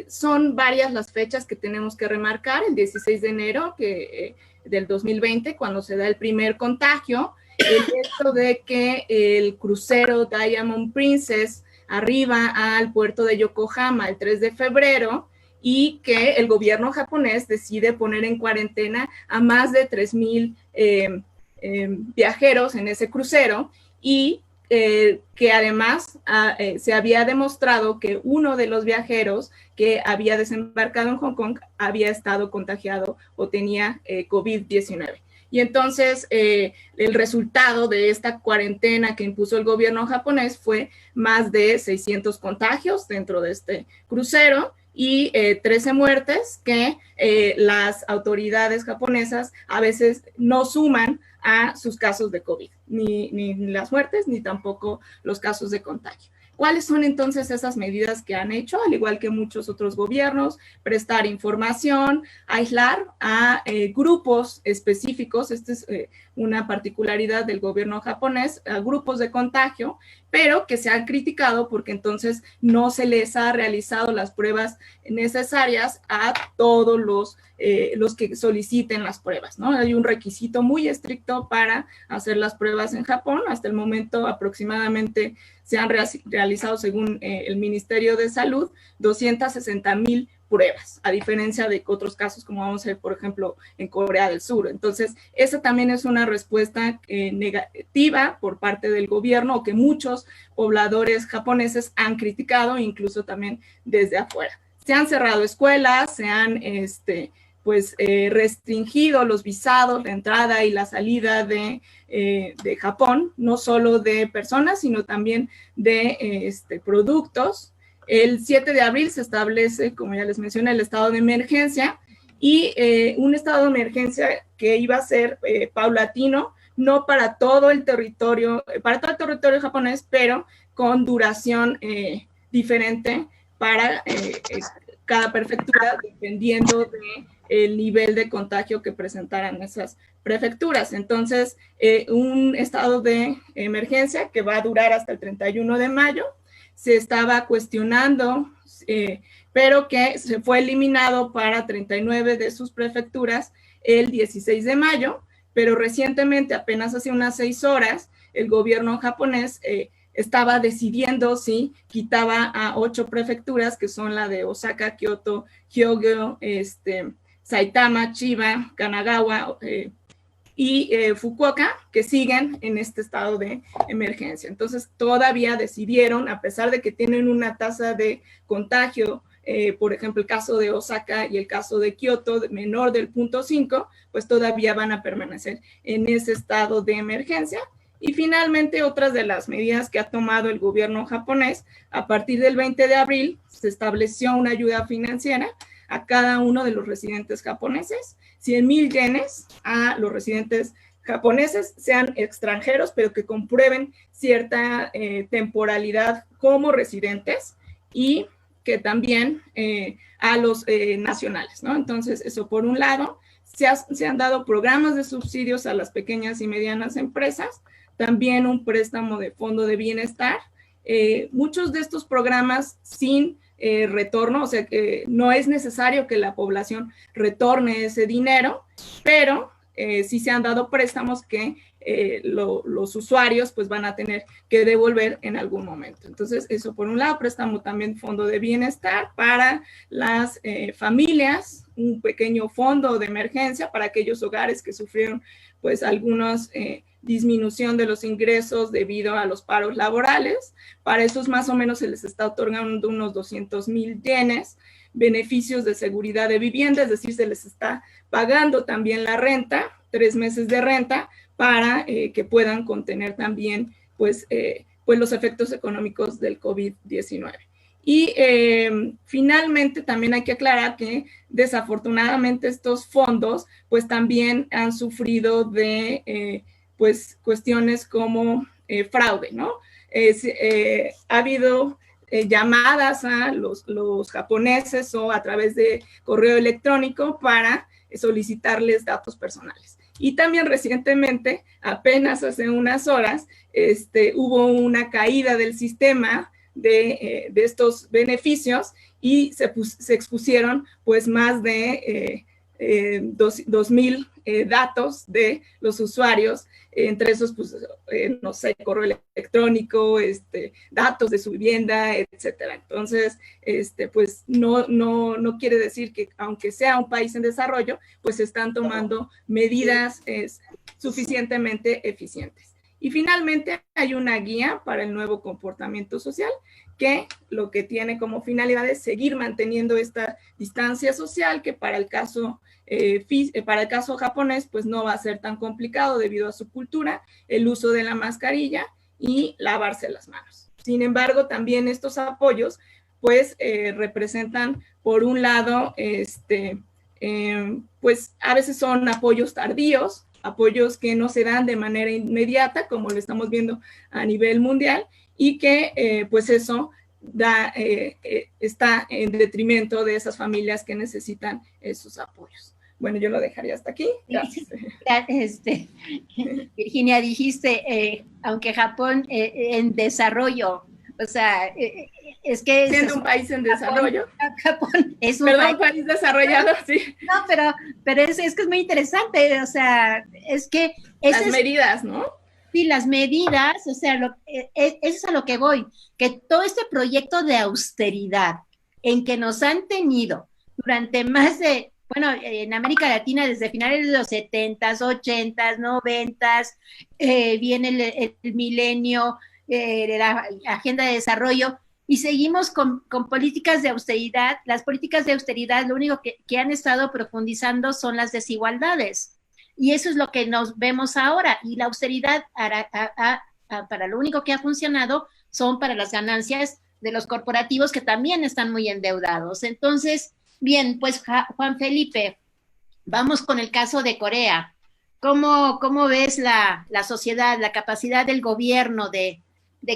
son varias las fechas que tenemos que remarcar. El 16 de enero del 2020, cuando se da el primer contagio, el hecho de que el crucero Diamond Princess arriba al puerto de Yokohama el 3 de febrero, y que el gobierno japonés decide poner en cuarentena a más de 3,000 viajeros en ese crucero, y que además se había demostrado que uno de los viajeros que había desembarcado en Hong Kong había estado contagiado o tenía COVID-19. Y entonces el resultado de esta cuarentena que impuso el gobierno japonés fue más de 600 contagios dentro de este crucero, y 13 muertes que las autoridades japonesas a veces no suman a sus casos de COVID, ni las muertes, ni tampoco los casos de contagio. ¿Cuáles son entonces esas medidas que han hecho? Al igual que muchos otros gobiernos, prestar información, aislar a grupos específicos. Esta es una particularidad del gobierno japonés, a grupos de contagio, pero que se han criticado porque entonces no se les ha realizado las pruebas necesarias a todos los que soliciten las pruebas, ¿no? Hay un requisito muy estricto para hacer las pruebas en Japón. Hasta el momento aproximadamente se han realizado, según el Ministerio de Salud, 260,000 pruebas, a diferencia de otros casos como vamos a ver, por ejemplo, en Corea del Sur. Entonces, esa también es una respuesta negativa por parte del gobierno, o que muchos pobladores japoneses han criticado, incluso también desde afuera. Se han cerrado escuelas, se han restringido los visados, la entrada y la salida de Japón, no solo de personas, sino también de productos. El 7 de abril se establece, como ya les mencioné, el estado de emergencia, y un estado de emergencia que iba a ser paulatino, no para todo el territorio, japonés, pero con duración diferente para cada prefectura, dependiendo del nivel de contagio que presentaran esas prefecturas. Entonces, un estado de emergencia que va a durar hasta el 31 de mayo, se estaba cuestionando, pero que se fue eliminado para 39 de sus prefecturas el 16 de mayo, pero recientemente, apenas hace unas 6 horas, el gobierno japonés estaba decidiendo si quitaba a 8 prefecturas, que son la de Osaka, Kyoto, Hyōgo, Saitama, Chiba, Kanagawa y Fukuoka, que siguen en este estado de emergencia. Entonces, todavía decidieron, a pesar de que tienen una tasa de contagio, por ejemplo, el caso de Osaka y el caso de Kyoto, menor del 0.5, pues todavía van a permanecer en ese estado de emergencia. Y finalmente, otras de las medidas que ha tomado el gobierno japonés, a partir del 20 de abril, se estableció una ayuda financiera a cada uno de los residentes japoneses, 100,000 yenes a los residentes japoneses, sean extranjeros, pero que comprueben cierta temporalidad como residentes, y que también a los nacionales, ¿no? Entonces, eso por un lado. Se han dado programas de subsidios a las pequeñas y medianas empresas, también un préstamo de fondo de bienestar. Muchos de estos programas sin retorno, o sea que no es necesario que la población retorne ese dinero, pero sí se han dado préstamos que los usuarios pues van a tener que devolver en algún momento. Entonces, eso por un lado. Préstamo también fondo de bienestar para las familias, un pequeño fondo de emergencia para aquellos hogares que sufrieron pues algunos disminución de los ingresos debido a los paros laborales. Para esos más o menos se les está otorgando unos 200,000 yenes, beneficios de seguridad de vivienda, es decir, se les está pagando también la renta, 3 meses de renta, para que puedan contener también pues los efectos económicos del COVID-19. Y finalmente también hay que aclarar que desafortunadamente estos fondos pues también han sufrido de pues cuestiones como fraude, ¿no? Ha habido llamadas a los japoneses o a través de correo electrónico para solicitarles datos personales. Y también recientemente, apenas hace unas horas, hubo una caída del sistema de estos beneficios, y se expusieron pues más de 2,000 datos de los usuarios, entre esos, pues, no sé, correo electrónico, datos de su vivienda, etcétera. Entonces, pues, no quiere decir que, aunque sea un país en desarrollo, pues, se están tomando medidas suficientemente eficientes. Y finalmente, hay una guía para el nuevo comportamiento social, que lo que tiene como finalidad es seguir manteniendo esta distancia social, que para el caso japonés pues no va a ser tan complicado debido a su cultura, el uso de la mascarilla y lavarse las manos. Sin embargo, también estos apoyos pues representan, por un lado, pues a veces son apoyos tardíos, apoyos que no se dan de manera inmediata, como lo estamos viendo a nivel mundial, y que pues eso está en detrimento de esas familias que necesitan esos apoyos. Bueno, yo lo dejaría hasta aquí. Gracias. Virginia, dijiste, aunque Japón en desarrollo, o sea, es que... Siendo un país en desarrollo. Japón es un país desarrollado, sí. No, pero es que es muy interesante, o sea, es que... Las medidas, ¿no? Sí, las medidas, o sea, eso es a lo que voy, que todo este proyecto de austeridad en que nos han tenido durante más de, bueno, en América Latina desde finales de los 70s, 80s, 90s, viene el milenio, la agenda de desarrollo, y seguimos con políticas de austeridad. Las políticas de austeridad lo único que han estado profundizando son las desigualdades. Y eso es lo que nos vemos ahora. Y la austeridad para lo único que ha funcionado son para las ganancias de los corporativos que también están muy endeudados. Entonces, bien, pues Juan Felipe, vamos con el caso de Corea. ¿Cómo ves la sociedad, la capacidad del gobierno de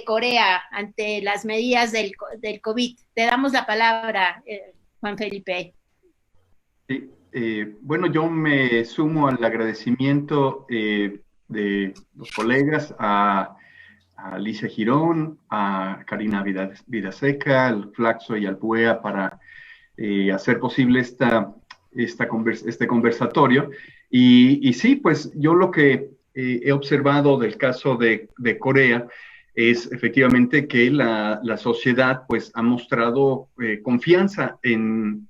Corea ante las medidas del COVID? Te damos la palabra, Juan Felipe. Sí. Bueno, yo me sumo al agradecimiento de los colegas, a Alicia Girón, a Karina Vidaseca, al Claxo y al PUEA para hacer posible este conversatorio. Y sí, pues yo lo que he observado del caso de Corea es efectivamente que la sociedad pues ha mostrado confianza en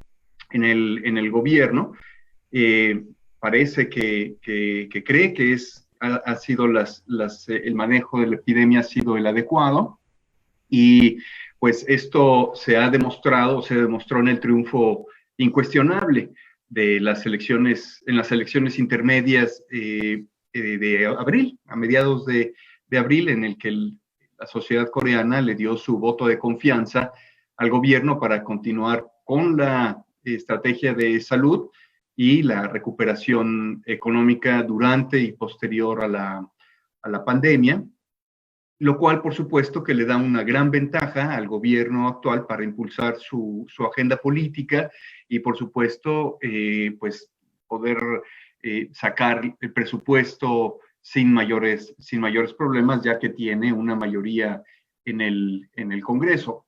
el gobierno. Parece que cree que ha sido el manejo de la epidemia ha sido el adecuado, y pues esto se demostró en el triunfo incuestionable de las elecciones, en las elecciones intermedias de abril, a mediados de abril, en el que la sociedad coreana le dio su voto de confianza al gobierno para continuar con la estrategia de salud y la recuperación económica durante y posterior a la pandemia, lo cual por supuesto que le da una gran ventaja al gobierno actual para impulsar su agenda política y por supuesto pues poder sacar el presupuesto sin mayores problemas, ya que tiene una mayoría en el Congreso,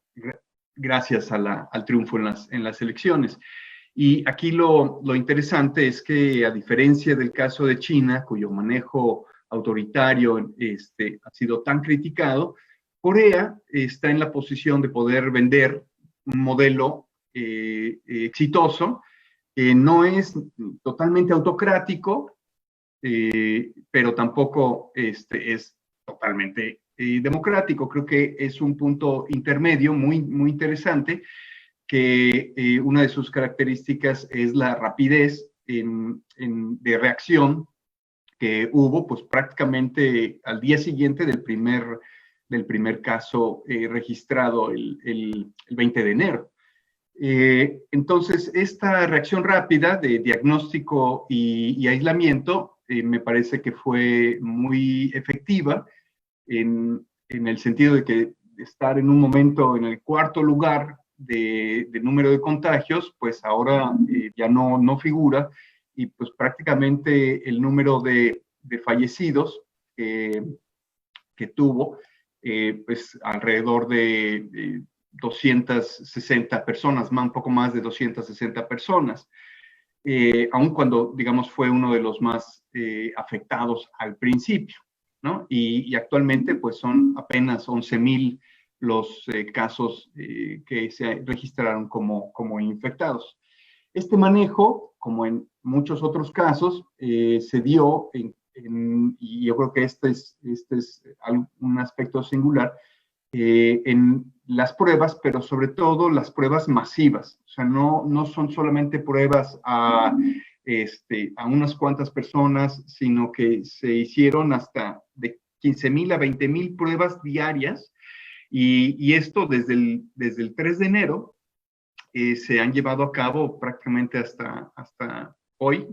gracias al triunfo en las elecciones. Y aquí lo interesante es que, a diferencia del caso de China, cuyo manejo autoritario ha sido tan criticado, Corea está en la posición de poder vender un modelo exitoso, que no es totalmente autocrático, pero tampoco es totalmente democrático. Creo que es un punto intermedio muy, muy interesante, que una de sus características es la rapidez de reacción que hubo, pues prácticamente al día siguiente del primer caso registrado el 20 de enero. Entonces, esta reacción rápida de diagnóstico y aislamiento me parece que fue muy efectiva en el sentido de que estar en un momento en el cuarto lugar de número de contagios, pues ahora ya no figura, y pues prácticamente el número de fallecidos que tuvo, pues alrededor de 260 personas, un poco más de 260 personas, aun cuando, digamos, fue uno de los más afectados al principio, ¿no? Y actualmente pues son apenas 11,000 los casos que se registraron como infectados. Este manejo, como en muchos otros casos, se dio y yo creo que este es un aspecto singular, en las pruebas, pero sobre todo las pruebas masivas. O sea, no son solamente pruebas a unas cuantas personas, sino que se hicieron hasta de 15,000 a 20,000 pruebas diarias, y esto desde el 3 de enero se han llevado a cabo prácticamente hasta hoy,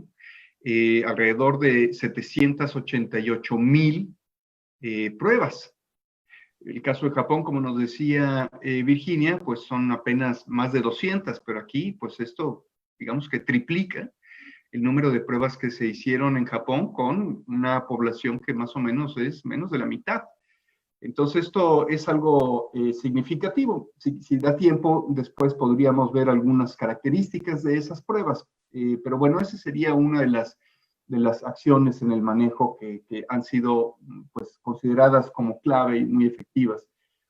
alrededor de 788,000 pruebas. El caso de Japón, como nos decía Virginia, pues son apenas más de 200, pero aquí pues esto digamos que triplica el número de pruebas que se hicieron en Japón, con una población que más o menos es menos de la mitad. Entonces esto es algo significativo. Si da tiempo, después podríamos ver algunas características de esas pruebas. Pero bueno, esa sería una de las las acciones en el manejo que han sido pues, consideradas como clave y muy efectivas.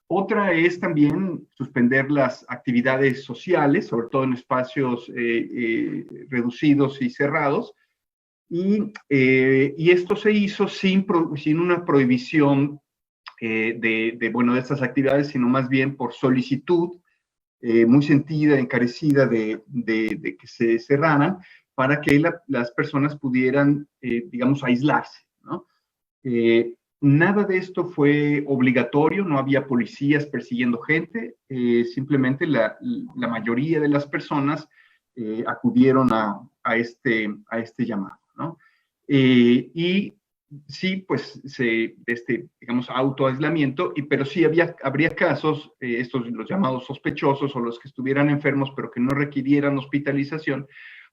Otra es también suspender las actividades sociales, sobre todo en espacios reducidos y cerrados, y esto se hizo sin una prohibición de estas actividades, sino más bien por solicitud muy sentida, encarecida de que se cerraran para que las personas pudieran, digamos, aislarse, ¿no? Nada de esto fue obligatorio, no había policías persiguiendo gente, simplemente la mayoría de las personas acudieron a este llamado, ¿no? Y sí, pues, digamos, autoaislamiento, pero sí habría casos, estos los llamados sospechosos o los que estuvieran enfermos pero que no requirieran hospitalización,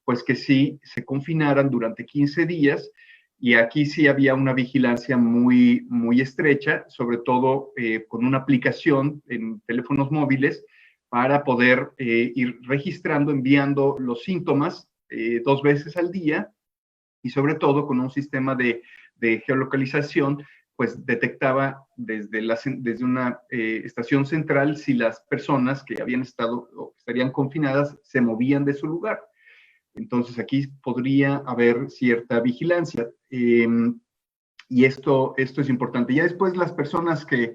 pues que sí se confinaran durante 15 días, y aquí sí había una vigilancia muy, muy estrecha, sobre todo con una aplicación en teléfonos móviles para poder ir registrando, enviando los síntomas 2 veces al día, y sobre todo con un sistema de geolocalización, pues detectaba desde una estación central si las personas que habían estado o que estarían confinadas se movían de su lugar. Entonces aquí podría haber cierta vigilancia. Y esto es importante. Ya después las personas que,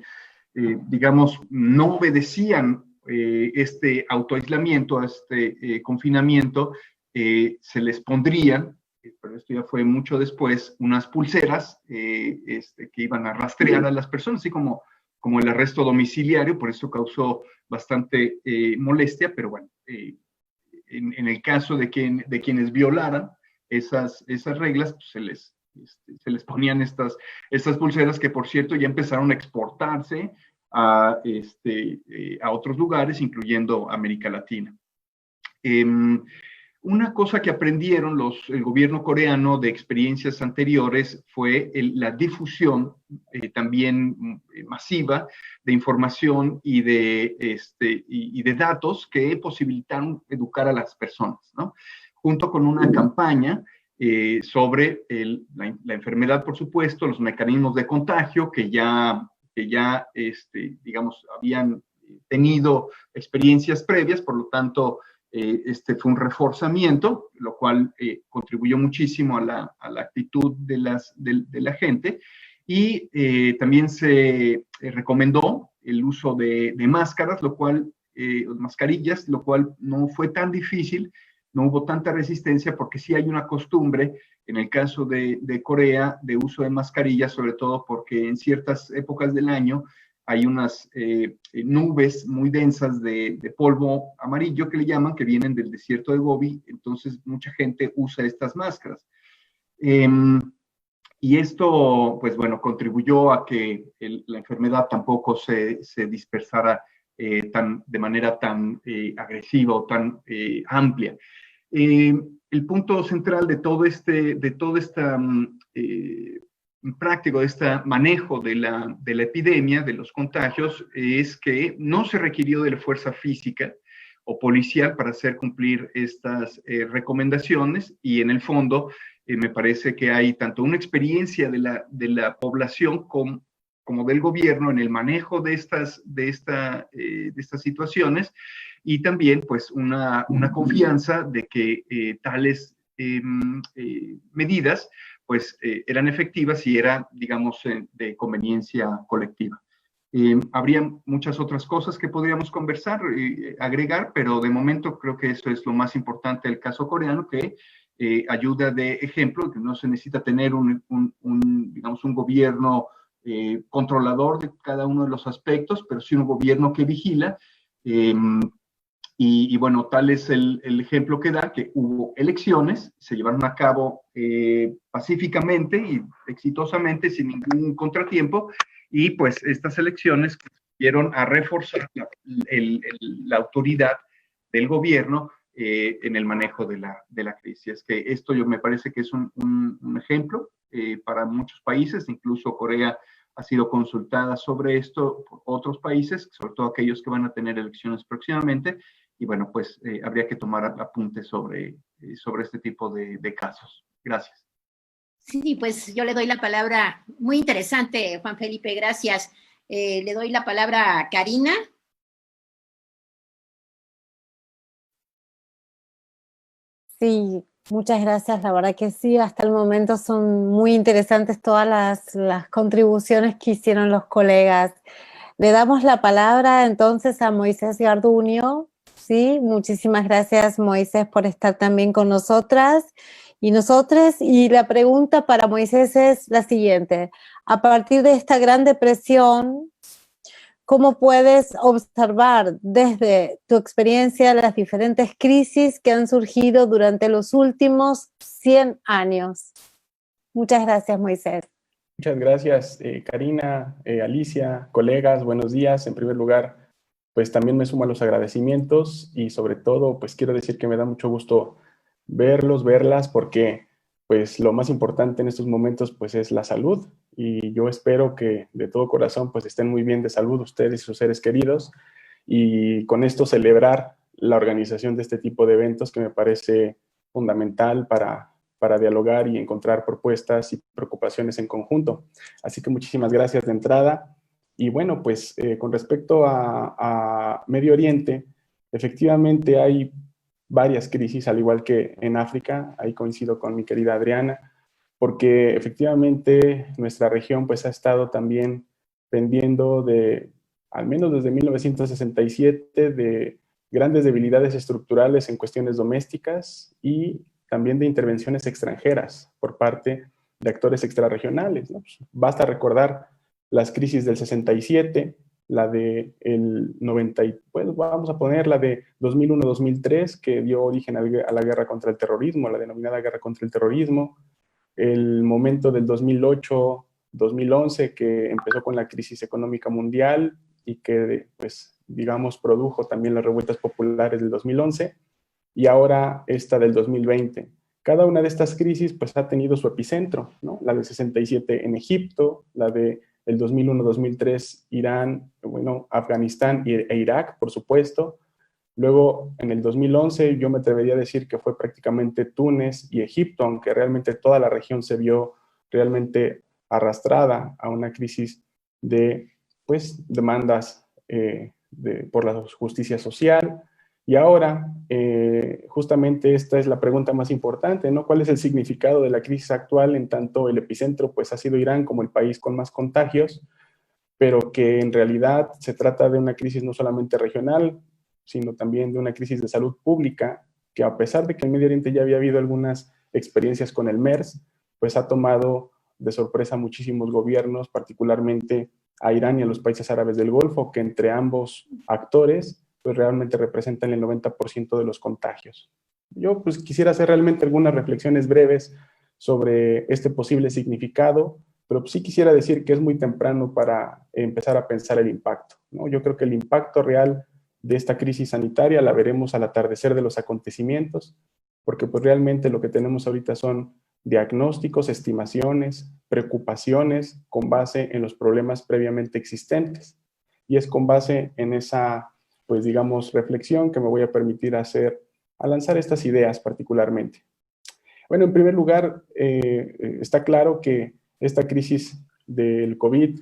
digamos, no obedecían este autoaislamiento, este confinamiento, se les pondrían, pero esto ya fue mucho después, unas pulseras que iban a rastrear a las personas, así como el arresto domiciliario. Por eso causó bastante molestia, pero bueno, en el caso de quienes violaran esas reglas, pues se les ponían estas pulseras, que por cierto ya empezaron a exportarse a otros lugares, incluyendo América Latina. Una cosa que aprendieron el gobierno coreano de experiencias anteriores fue la difusión también masiva de información y de datos que posibilitaron educar a las personas, ¿no? Junto con una campaña sobre la enfermedad, por supuesto, los mecanismos de contagio que ya digamos, habían tenido experiencias previas, por lo tanto, fue un reforzamiento, lo cual contribuyó muchísimo a la actitud de la gente. Y también se recomendó el uso de máscaras, mascarillas, lo cual no fue tan difícil, no hubo tanta resistencia, porque sí hay una costumbre, en el caso de Corea, de uso de mascarillas, sobre todo porque en ciertas épocas del año hay unas nubes muy densas de polvo amarillo, que le llaman, que vienen del desierto de Gobi. Entonces mucha gente usa estas máscaras. Y esto, pues bueno, contribuyó a que la enfermedad tampoco se dispersara de manera tan agresiva o tan amplia. El punto central de todo esta práctico de este manejo de la epidemia, de los contagios, es que no se requirió de la fuerza física o policial para hacer cumplir estas recomendaciones, y en el fondo me parece que hay tanto una experiencia de la población como del gobierno en el manejo de estas situaciones, y también pues una confianza de que tales medidas pues eran efectivas y era, digamos, de conveniencia colectiva. Habría muchas otras cosas que podríamos conversar, agregar, pero de momento creo que eso es lo más importante del caso coreano, que ayuda de ejemplo, que no se necesita tener digamos, un gobierno controlador de cada uno de los aspectos, pero sí un gobierno que vigila. Y bueno, tal es el ejemplo que da, que hubo elecciones, se llevaron a cabo pacíficamente y exitosamente, sin ningún contratiempo, y pues estas elecciones contribuyeron a reforzar la autoridad del gobierno en el manejo de la crisis. Es que esto me parece que es un ejemplo para muchos países, incluso Corea ha sido consultada sobre esto por otros países, sobre todo aquellos que van a tener elecciones próximamente. Y bueno, pues habría que tomar apuntes sobre este tipo de casos. Gracias. Sí, pues yo le doy la palabra, muy interesante, Juan Felipe, gracias. Le doy la palabra a Karina. Sí, muchas gracias, la verdad que sí, hasta el momento son muy interesantes todas las contribuciones que hicieron los colegas. Le damos la palabra entonces a Moisés Garduño. Sí, muchísimas gracias, Moisés, por estar también con nosotras y nosotros. Y la pregunta para Moisés es la siguiente: a partir de esta gran depresión, ¿cómo puedes observar desde tu experiencia las diferentes crisis que han surgido durante los últimos 100 años? Muchas gracias, Moisés. Muchas gracias, Karina, Alicia, colegas, buenos días. En primer lugar, pues también me sumo a los agradecimientos y sobre todo, pues quiero decir que me da mucho gusto verlas, porque pues lo más importante en estos momentos pues es la salud, y yo espero que de todo corazón pues estén muy bien de salud ustedes y sus seres queridos, y con esto celebrar la organización de este tipo de eventos que me parece fundamental para dialogar y encontrar propuestas y preocupaciones en conjunto. Así que muchísimas gracias de entrada. Y bueno, pues con respecto a Medio Oriente, efectivamente hay varias crisis, al igual que en África. Ahí coincido con mi querida Adriana, porque efectivamente nuestra región pues ha estado también pendiendo de, al menos desde 1967, de grandes debilidades estructurales en cuestiones domésticas y también de intervenciones extranjeras por parte de actores extrarregionales, ¿no? Pues basta recordar las crisis del 67, la de el 90, pues vamos a poner la de 2001-2003, que dio origen a la guerra contra el terrorismo, la denominada guerra contra el terrorismo, el momento del 2008-2011, que empezó con la crisis económica mundial y que, pues, digamos, produjo también las revueltas populares del 2011, y ahora esta del 2020. Cada una de estas crisis pues ha tenido su epicentro, ¿no? La del 67 en Egipto, la de el 2001-2003 Irán, bueno, Afganistán e Irak, por supuesto. Luego, en el 2011, yo me atrevería a decir que fue prácticamente Túnez y Egipto, aunque realmente toda la región se vio realmente arrastrada a una crisis de, pues, demandas por la justicia social. Y ahora, justamente esta es la pregunta más importante, ¿no? ¿Cuál es el significado de la crisis actual, en tanto el epicentro pues ha sido Irán como el país con más contagios, pero que en realidad se trata de una crisis no solamente regional, sino también de una crisis de salud pública, que a pesar de que en Medio Oriente ya había habido algunas experiencias con el MERS, pues ha tomado de sorpresa a muchísimos gobiernos, particularmente a Irán y a los países árabes del Golfo, que entre ambos actores pues realmente representan el 90% de los contagios. Yo pues quisiera hacer realmente algunas reflexiones breves sobre este posible significado, pero sí quisiera decir que es muy temprano para empezar a pensar el impacto, ¿no? Yo creo que el impacto real de esta crisis sanitaria la veremos al atardecer de los acontecimientos, porque pues realmente lo que tenemos ahorita son diagnósticos, estimaciones, preocupaciones con base en los problemas previamente existentes. Y es con base en esa, pues digamos, reflexión que me voy a permitir hacer, a lanzar estas ideas particularmente. Bueno, en primer lugar, está claro que esta crisis del COVID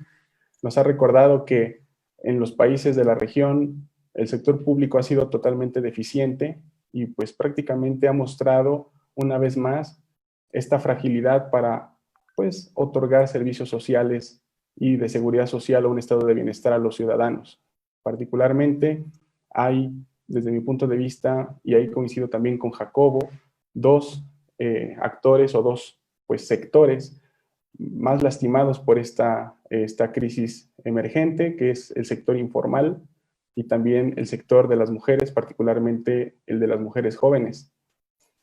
nos ha recordado que en los países de la región el sector público ha sido totalmente deficiente y pues prácticamente ha mostrado una vez más esta fragilidad para pues otorgar servicios sociales y de seguridad social o un estado de bienestar a los ciudadanos. Particularmente hay, desde mi punto de vista, y ahí coincido también con Jacobo, dos actores o dos pues sectores más lastimados por esta crisis emergente, que es el sector informal y también el sector de las mujeres, particularmente el de las mujeres jóvenes.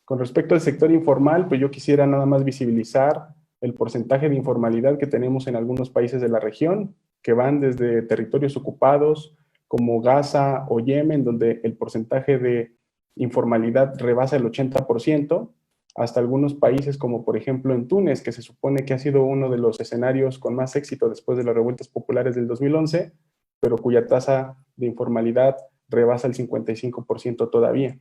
Con respecto al sector informal, pues yo quisiera nada más visibilizar el porcentaje de informalidad que tenemos en algunos países de la región, que van desde territorios ocupados como Gaza o Yemen, donde el porcentaje de informalidad rebasa el 80%, hasta algunos países como por ejemplo en Túnez, que se supone que ha sido uno de los escenarios con más éxito después de las revueltas populares del 2011, pero cuya tasa de informalidad rebasa el 55% todavía.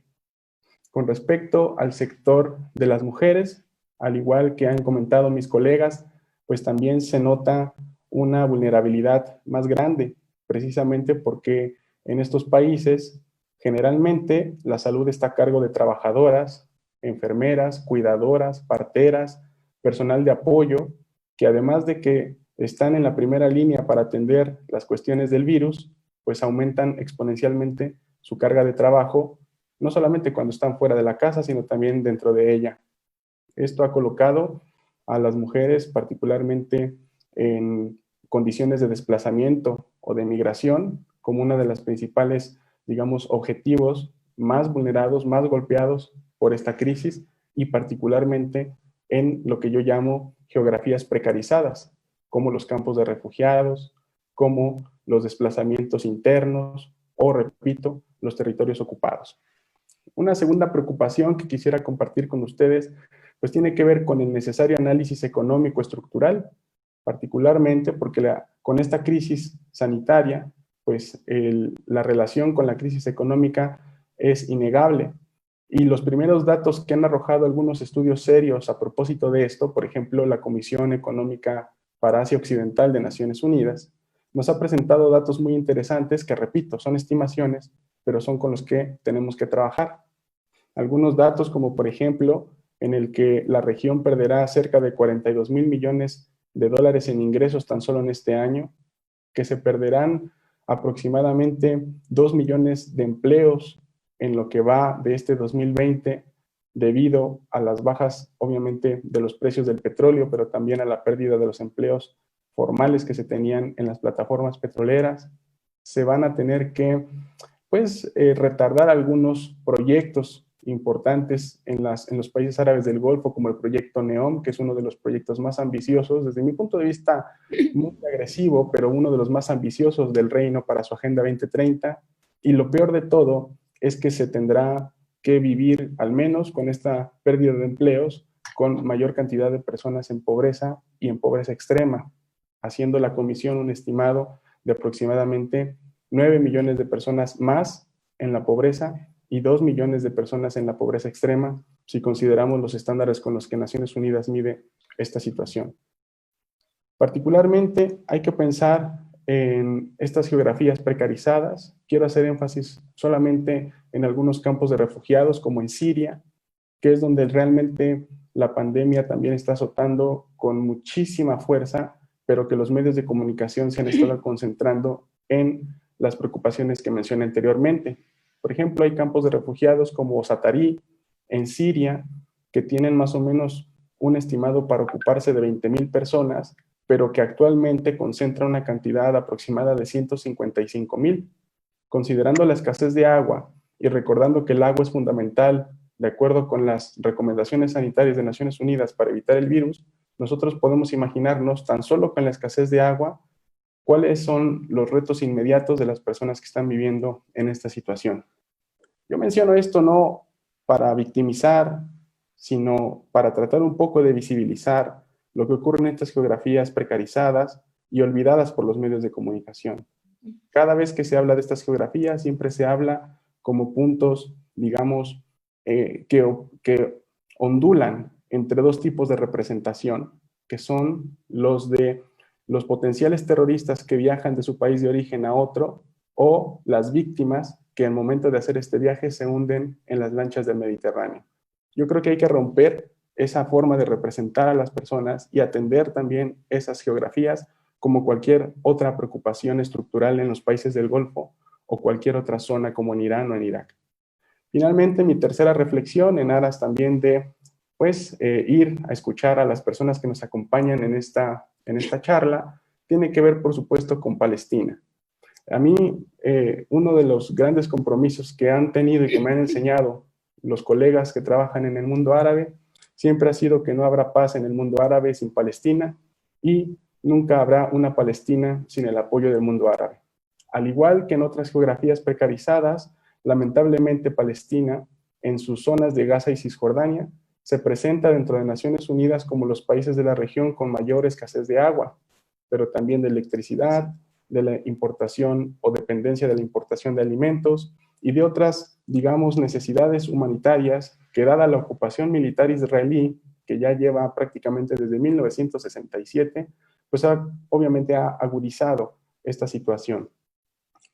Con respecto al sector de las mujeres, Al igual que han comentado mis colegas, pues también se nota una vulnerabilidad más grande, precisamente porque en estos países generalmente la salud está a cargo de trabajadoras, enfermeras, cuidadoras, parteras, personal de apoyo, que además de que están en la primera línea para atender las cuestiones del virus, pues aumentan exponencialmente su carga de trabajo, no solamente cuando están fuera de la casa, sino también dentro de ella. Esto ha colocado a las mujeres, particularmente en condiciones de desplazamiento o de migración, como una de las principales, digamos, objetivos más vulnerados, más golpeados por esta crisis, y particularmente en lo que yo llamo geografías precarizadas, como los campos de refugiados, como los desplazamientos internos o, repito, los territorios ocupados. Una segunda preocupación que quisiera compartir con ustedes pues tiene que ver con el necesario análisis económico estructural, particularmente porque con esta crisis sanitaria, pues la relación con la crisis económica es innegable. Y los primeros datos que han arrojado algunos estudios serios a propósito de esto, por ejemplo, la Comisión Económica para Asia Occidental de Naciones Unidas, nos ha presentado datos muy interesantes que, repito, son estimaciones, pero son con los que tenemos que trabajar. Algunos datos como, por ejemplo, en el que la región perderá cerca de 42,000 millones de dólares en ingresos tan solo en este año, que se perderán aproximadamente 2 millones de empleos en lo que va de este 2020 debido a las bajas, obviamente, de los precios del petróleo, pero también a la pérdida de los empleos formales que se tenían en las plataformas petroleras. Se van a tener que, pues, retardar algunos proyectos importantes en los países árabes del Golfo, como el proyecto NEOM, que es uno de los proyectos más ambiciosos, desde mi punto de vista muy agresivo, pero uno de los más ambiciosos del reino para su Agenda 2030. Y lo peor de todo es que se tendrá que vivir, al menos con esta pérdida de empleos, con mayor cantidad de personas en pobreza y en pobreza extrema, haciendo la comisión un estimado de aproximadamente 9 millones de personas más en la pobreza y 2 millones de personas en la pobreza extrema, si consideramos los estándares con los que Naciones Unidas mide esta situación. Particularmente hay que pensar en estas geografías precarizadas. Quiero hacer énfasis solamente en algunos campos de refugiados, como en Siria, que es donde realmente la pandemia también está azotando con muchísima fuerza, pero que los medios de comunicación se han estado concentrando en las preocupaciones que mencioné anteriormente. Por ejemplo, hay campos de refugiados como Za'atari, en Siria, que tienen más o menos un estimado para ocuparse de 20,000 personas, pero que actualmente concentra una cantidad aproximada de 155,000. Considerando la escasez de agua y recordando que el agua es fundamental, de acuerdo con las recomendaciones sanitarias de Naciones Unidas para evitar el virus, nosotros podemos imaginarnos, tan solo con la escasez de agua, cuáles son los retos inmediatos de las personas que están viviendo en esta situación. Yo menciono esto no para victimizar, sino para tratar un poco de visibilizar lo que ocurre en estas geografías precarizadas y olvidadas por los medios de comunicación. Cada vez que se habla de estas geografías, siempre se habla como puntos, digamos, que ondulan entre dos tipos de representación, que son los de los potenciales terroristas que viajan de su país de origen a otro, o las víctimas que al momento de hacer este viaje se hunden en las lanchas del Mediterráneo. Yo creo que hay que romper esa forma de representar a las personas y atender también esas geografías como cualquier otra preocupación estructural en los países del Golfo o cualquier otra zona como en Irán o en Irak. Finalmente, mi tercera reflexión, en aras también de ir a escuchar a las personas que nos acompañan en esta charla, tiene que ver, por supuesto, con Palestina. A mí, uno de los grandes compromisos que han tenido y que me han enseñado los colegas que trabajan en el mundo árabe, siempre ha sido que no habrá paz en el mundo árabe sin Palestina y nunca habrá una Palestina sin el apoyo del mundo árabe. Al igual que en otras geografías precarizadas, lamentablemente Palestina, en sus zonas de Gaza y Cisjordania, se presenta dentro de Naciones Unidas como los países de la región con mayor escasez de agua, pero también de electricidad, de la importación o dependencia de la importación de alimentos y de otras, digamos, necesidades humanitarias que, dada la ocupación militar israelí, que ya lleva prácticamente desde 1967, pues obviamente ha agudizado esta situación.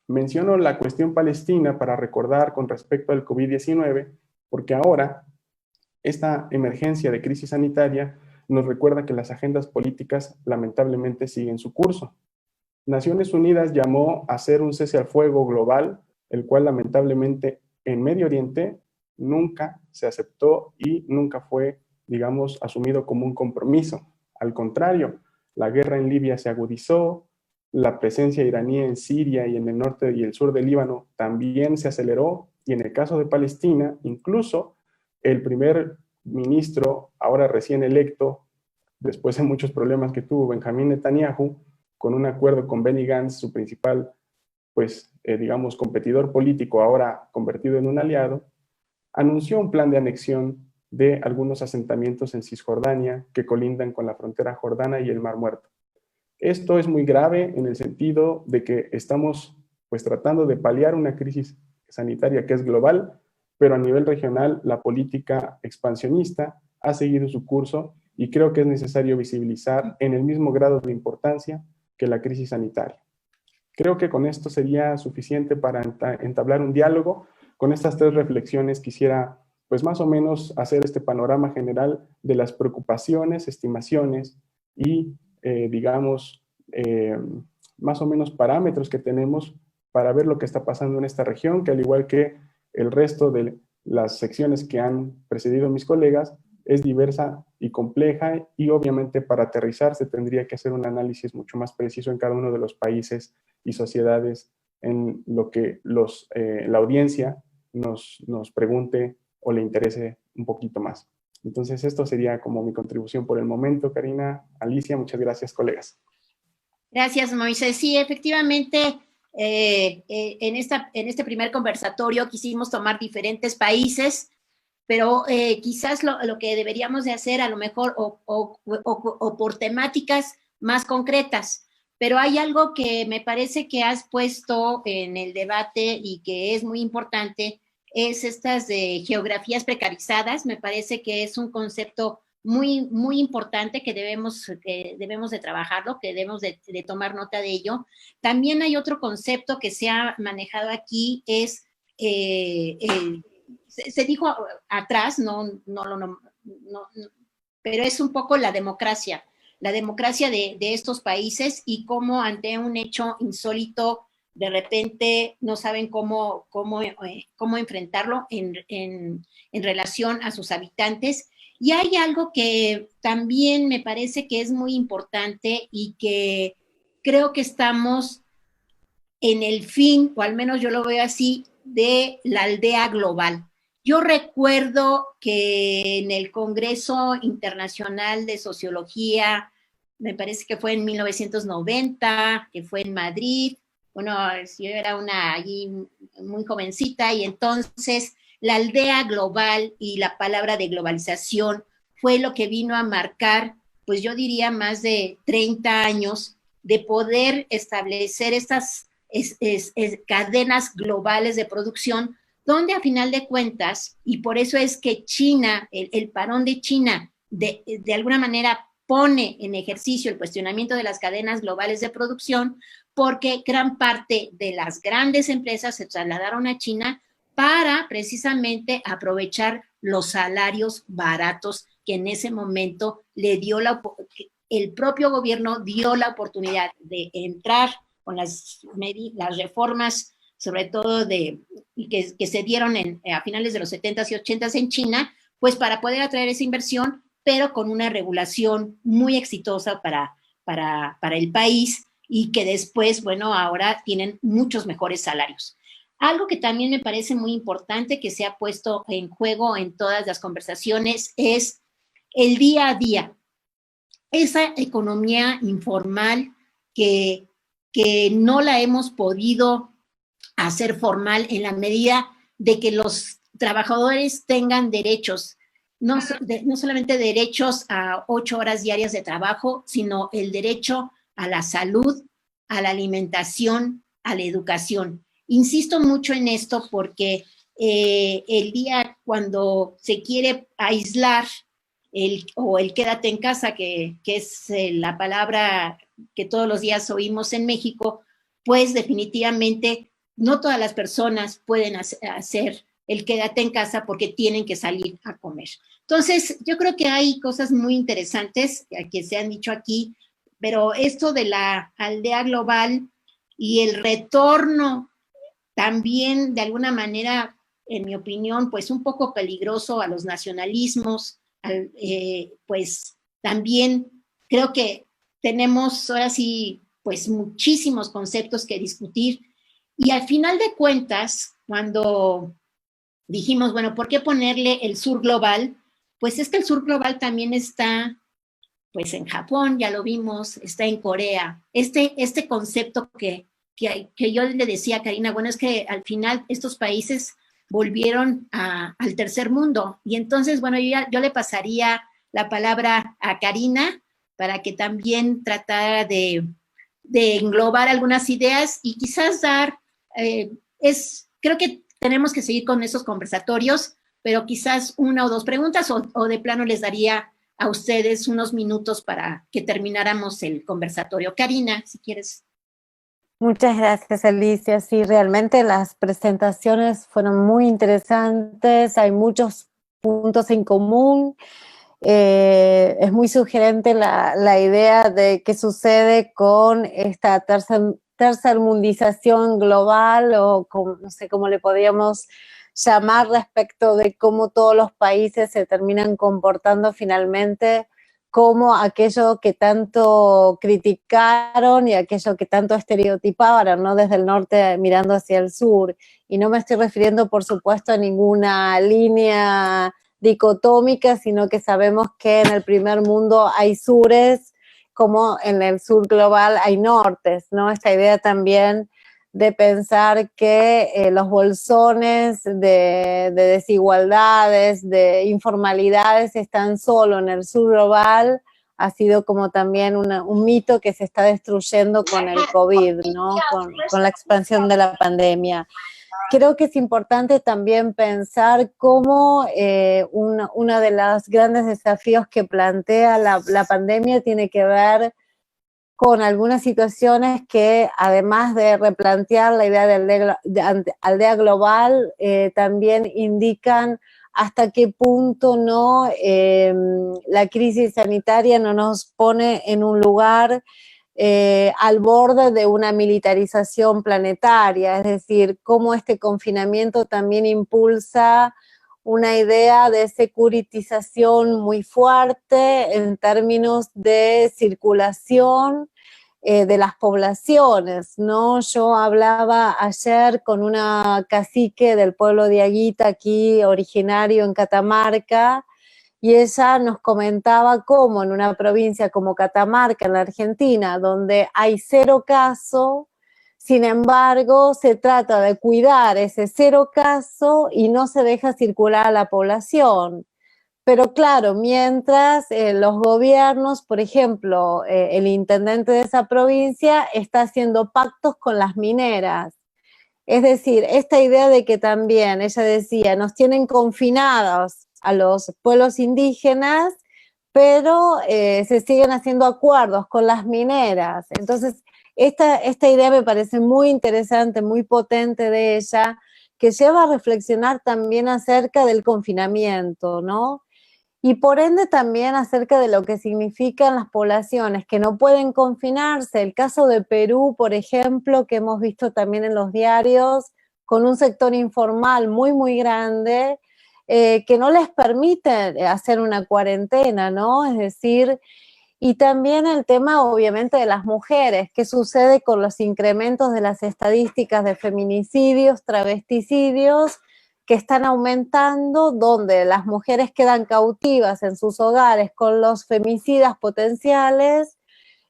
Menciono la cuestión palestina para recordar con respecto al COVID-19, porque ahora esta emergencia de crisis sanitaria nos recuerda que las agendas políticas lamentablemente siguen su curso. Naciones Unidas llamó a hacer un cese al fuego global, el cual lamentablemente en Medio Oriente nunca se aceptó y nunca fue, digamos, asumido como un compromiso. Al contrario, la guerra en Libia se agudizó, la presencia iraní en Siria y en el norte y el sur del Líbano también se aceleró, y en el caso de Palestina, incluso el primer ministro, ahora recién electo, después de muchos problemas que tuvo, Benjamín Netanyahu, con un acuerdo con Benny Gantz, su principal, pues, digamos, competidor político, ahora convertido en un aliado, anunció un plan de anexión de algunos asentamientos en Cisjordania que colindan con la frontera jordana y el Mar Muerto. Esto es muy grave en el sentido de que estamos, pues, tratando de paliar una crisis sanitaria que es global, pero a nivel regional la política expansionista ha seguido su curso y creo que es necesario visibilizar en el mismo grado de importancia que la crisis sanitaria. Creo que con esto sería suficiente para entablar un diálogo. Con estas 3 reflexiones quisiera, pues, más o menos hacer este panorama general de las preocupaciones, estimaciones y, digamos, más o menos parámetros que tenemos para ver lo que está pasando en esta región, que al igual que el resto de las secciones que han precedido mis colegas, es diversa y compleja, y obviamente para aterrizar se tendría que hacer un análisis mucho más preciso en cada uno de los países y sociedades en lo que la audiencia nos pregunte o le interese un poquito más. Entonces, esto sería como mi contribución por el momento. Karina, Alicia, muchas gracias, colegas. Gracias, Moisés. Sí, efectivamente, en este primer conversatorio quisimos tomar diferentes países, pero quizás lo que deberíamos de hacer a lo mejor o por temáticas más concretas. Pero hay algo que me parece que has puesto en el debate y que es muy importante, es estas de geografías precarizadas. Me parece que es un concepto muy, muy importante que debemos de trabajarlo, que debemos de tomar nota de ello. También hay otro concepto que se ha manejado aquí, es, se dijo atrás, pero es un poco la democracia de estos países, y cómo ante un hecho insólito de repente no saben cómo enfrentarlo en relación a sus habitantes. Y hay algo que también me parece que es muy importante y que creo que estamos en el fin, o al menos yo lo veo así, de la aldea global. Yo recuerdo que en el Congreso Internacional de Sociología, me parece que fue en 1990, que fue en Madrid, bueno, yo era allí muy jovencita, y entonces la aldea global y la palabra de globalización fue lo que vino a marcar, pues yo diría más de 30 años de poder establecer estas cadenas globales de producción, donde a final de cuentas, y por eso es que China, el parón de China, de alguna manera pone en ejercicio el cuestionamiento de las cadenas globales de producción, porque gran parte de las grandes empresas se trasladaron a China para precisamente aprovechar los salarios baratos que en ese momento el propio gobierno dio la oportunidad de entrar con las reformas, sobre todo que se dieron a finales de los 70s y 80s en China, pues para poder atraer esa inversión, pero con una regulación muy exitosa para el país, y que después, bueno, ahora tienen muchos mejores salarios. Algo que también me parece muy importante que se ha puesto en juego en todas las conversaciones es el día a día, esa economía informal que no la hemos podido hacer formal en la medida de que los trabajadores tengan derechos, no solamente derechos a 8 horas diarias de trabajo, sino el derecho a la salud, a la alimentación, a la educación. Insisto mucho en esto porque el día cuando se quiere aislar o el quédate en casa, que es la palabra que todos los días oímos en México, pues definitivamente no todas las personas pueden hacer el quédate en casa porque tienen que salir a comer. Entonces, yo creo que hay cosas muy interesantes que se han dicho aquí, pero esto de la aldea global y el retorno también, de alguna manera, en mi opinión, pues un poco peligroso a los nacionalismos, pues también creo que tenemos ahora sí, pues muchísimos conceptos que discutir. Y al final de cuentas, cuando dijimos, bueno, ¿por qué ponerle el sur global? Pues es que el sur global también está, pues en Japón, ya lo vimos, está en Corea. Este concepto que yo le decía a Karina, bueno, es que al final estos países volvieron al tercer mundo. Y entonces, bueno, yo le pasaría la palabra a Karina para que también tratara de englobar algunas ideas y quizás dar, creo que tenemos que seguir con esos conversatorios, pero quizás una o dos preguntas o de plano les daría a ustedes unos minutos para que termináramos el conversatorio. Karina, si quieres. Muchas gracias, Alicia. Sí, realmente las presentaciones fueron muy interesantes, hay muchos puntos en común. Es muy sugerente la idea de qué sucede con esta tercermundización global, o no sé cómo le podríamos llamar, respecto de cómo todos los países se terminan comportando finalmente como aquello que tanto criticaron y aquello que tanto estereotiparon, ¿no? Desde el norte mirando hacia el sur. Y no me estoy refiriendo, por supuesto, a ninguna línea dicotómica, sino que sabemos que en el primer mundo hay sures, como en el sur global hay nortes, ¿no? Esta idea también de pensar que los bolsones de desigualdades, de informalidades están solo en el sur global, ha sido como también un mito que se está destruyendo con el COVID, ¿no? Con la expansión de la pandemia. Creo que es importante también pensar cómo uno de los grandes desafíos que plantea la pandemia tiene que ver con algunas situaciones que, además de replantear la idea de aldea global, también indican hasta qué punto la crisis sanitaria no nos pone en un lugar al borde de una militarización planetaria, es decir, cómo este confinamiento también impulsa una idea de securitización muy fuerte en términos de circulación de las poblaciones, ¿no? Yo hablaba ayer con una cacique del pueblo de Aguita, aquí originario en Catamarca, y ella nos comentaba cómo en una provincia como Catamarca, en la Argentina, donde hay 0 casos, sin embargo, se trata de cuidar ese 0 caso y no se deja circular a la población. Pero claro, mientras los gobiernos, por ejemplo, el intendente de esa provincia está haciendo pactos con las mineras. Es decir, esta idea de que también, ella decía, nos tienen confinados a los pueblos indígenas, pero se siguen haciendo acuerdos con las mineras. Entonces, esta idea me parece muy interesante, muy potente de ella, que lleva a reflexionar también acerca del confinamiento, ¿no? Y por ende también acerca de lo que significan las poblaciones que no pueden confinarse. El caso de Perú, por ejemplo, que hemos visto también en los diarios, con un sector informal muy, muy grande, que no les permite hacer una cuarentena, ¿no? Es decir, y también el tema, obviamente, de las mujeres. ¿Qué sucede con los incrementos de las estadísticas de feminicidios, travesticidios, que están aumentando, donde las mujeres quedan cautivas en sus hogares con los femicidas potenciales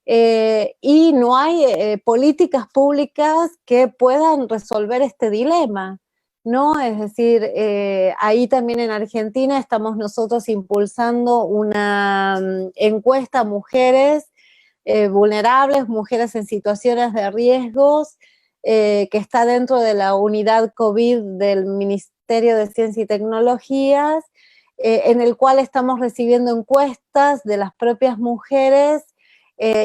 y no hay políticas públicas que puedan resolver este dilema, ¿no? Es decir, ahí también en Argentina estamos nosotros impulsando una encuesta a mujeres vulnerables, mujeres en situaciones de riesgos, que está dentro de la unidad COVID del Ministerio de Ciencia y Tecnologías, en el cual estamos recibiendo encuestas de las propias mujeres,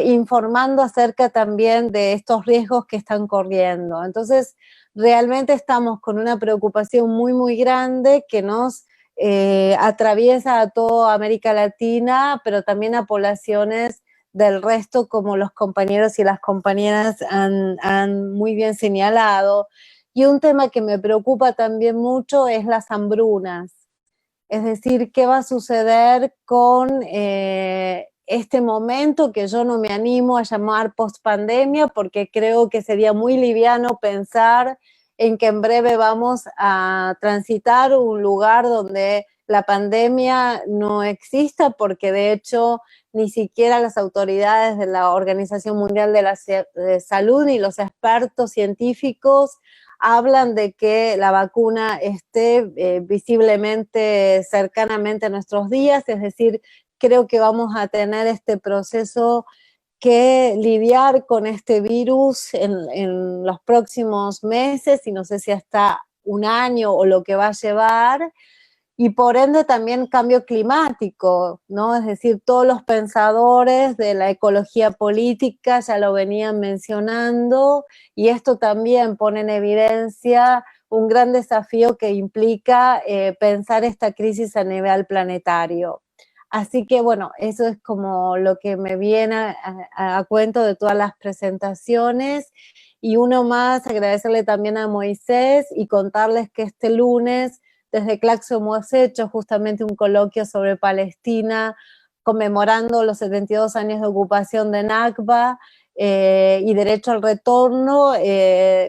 informando acerca también de estos riesgos que están corriendo. Entonces, realmente estamos con una preocupación muy, muy grande que nos atraviesa a toda América Latina, pero también a poblaciones del resto, como los compañeros y las compañeras han muy bien señalado. Y un tema que me preocupa también mucho es las hambrunas. Es decir, ¿qué va a suceder con este momento que yo no me animo a llamar post-pandemia, porque creo que sería muy liviano pensar en que en breve vamos a transitar un lugar donde la pandemia no exista, porque de hecho ni siquiera las autoridades de la Organización Mundial de la Salud ni los expertos científicos hablan de que la vacuna esté visiblemente, cercanamente a nuestros días. Es decir, creo que vamos a tener este proceso que lidiar con este virus en los próximos meses, y no sé si hasta un año o lo que va a llevar, y por ende también cambio climático, ¿no? Es decir, todos los pensadores de la ecología política ya lo venían mencionando, y esto también pone en evidencia un gran desafío que implica pensar esta crisis a nivel planetario. Así que bueno, eso es como lo que me viene a cuento de todas las presentaciones. Y uno más, agradecerle también a Moisés y contarles que este lunes desde Claxo hemos hecho justamente un coloquio sobre Palestina, conmemorando los 72 años de ocupación de Nakba y derecho al retorno,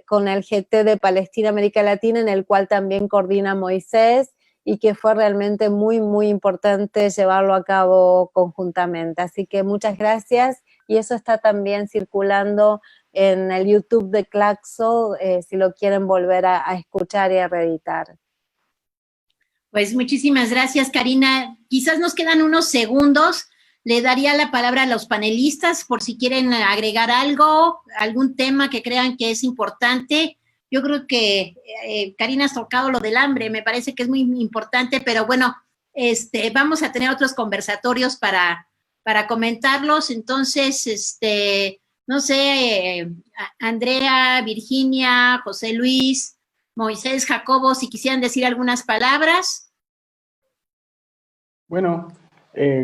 con el GT de Palestina América Latina, en el cual también coordina Moisés, y que fue realmente muy, muy importante llevarlo a cabo conjuntamente. Así que muchas gracias, y eso está también circulando en el YouTube de Claxo, si lo quieren volver a escuchar y a reeditar. Pues muchísimas gracias, Karina. Quizás nos quedan unos segundos. Le daría la palabra a los panelistas por si quieren agregar algo, algún tema que crean que es importante. Yo creo que Karina ha tocado lo del hambre, me parece que es muy importante, pero bueno, vamos a tener otros conversatorios para comentarlos. Entonces, no sé, Andrea, Virginia, José Luis, Moisés, Jacobo, si quisieran decir algunas palabras. Bueno,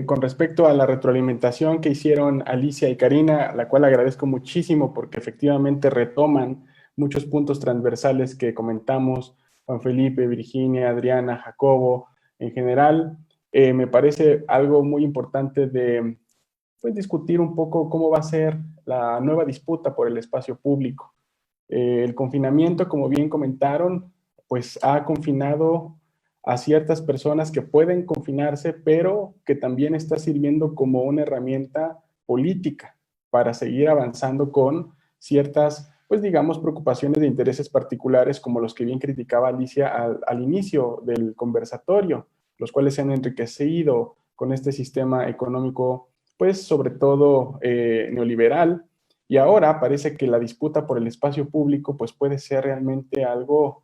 con respecto a la retroalimentación que hicieron Alicia y Karina, la cual agradezco muchísimo porque efectivamente retoman muchos puntos transversales que comentamos, Juan Felipe, Virginia, Adriana, Jacobo, en general, me parece algo muy importante de pues, discutir un poco cómo va a ser la nueva disputa por el espacio público. El confinamiento, como bien comentaron, pues ha confinado a ciertas personas que pueden confinarse, pero que también está sirviendo como una herramienta política para seguir avanzando con ciertas, pues digamos, preocupaciones de intereses particulares, como los que bien criticaba Alicia al inicio del conversatorio, los cuales se han enriquecido con este sistema económico, pues sobre todo neoliberal. Y ahora parece que la disputa por el espacio público pues puede ser realmente algo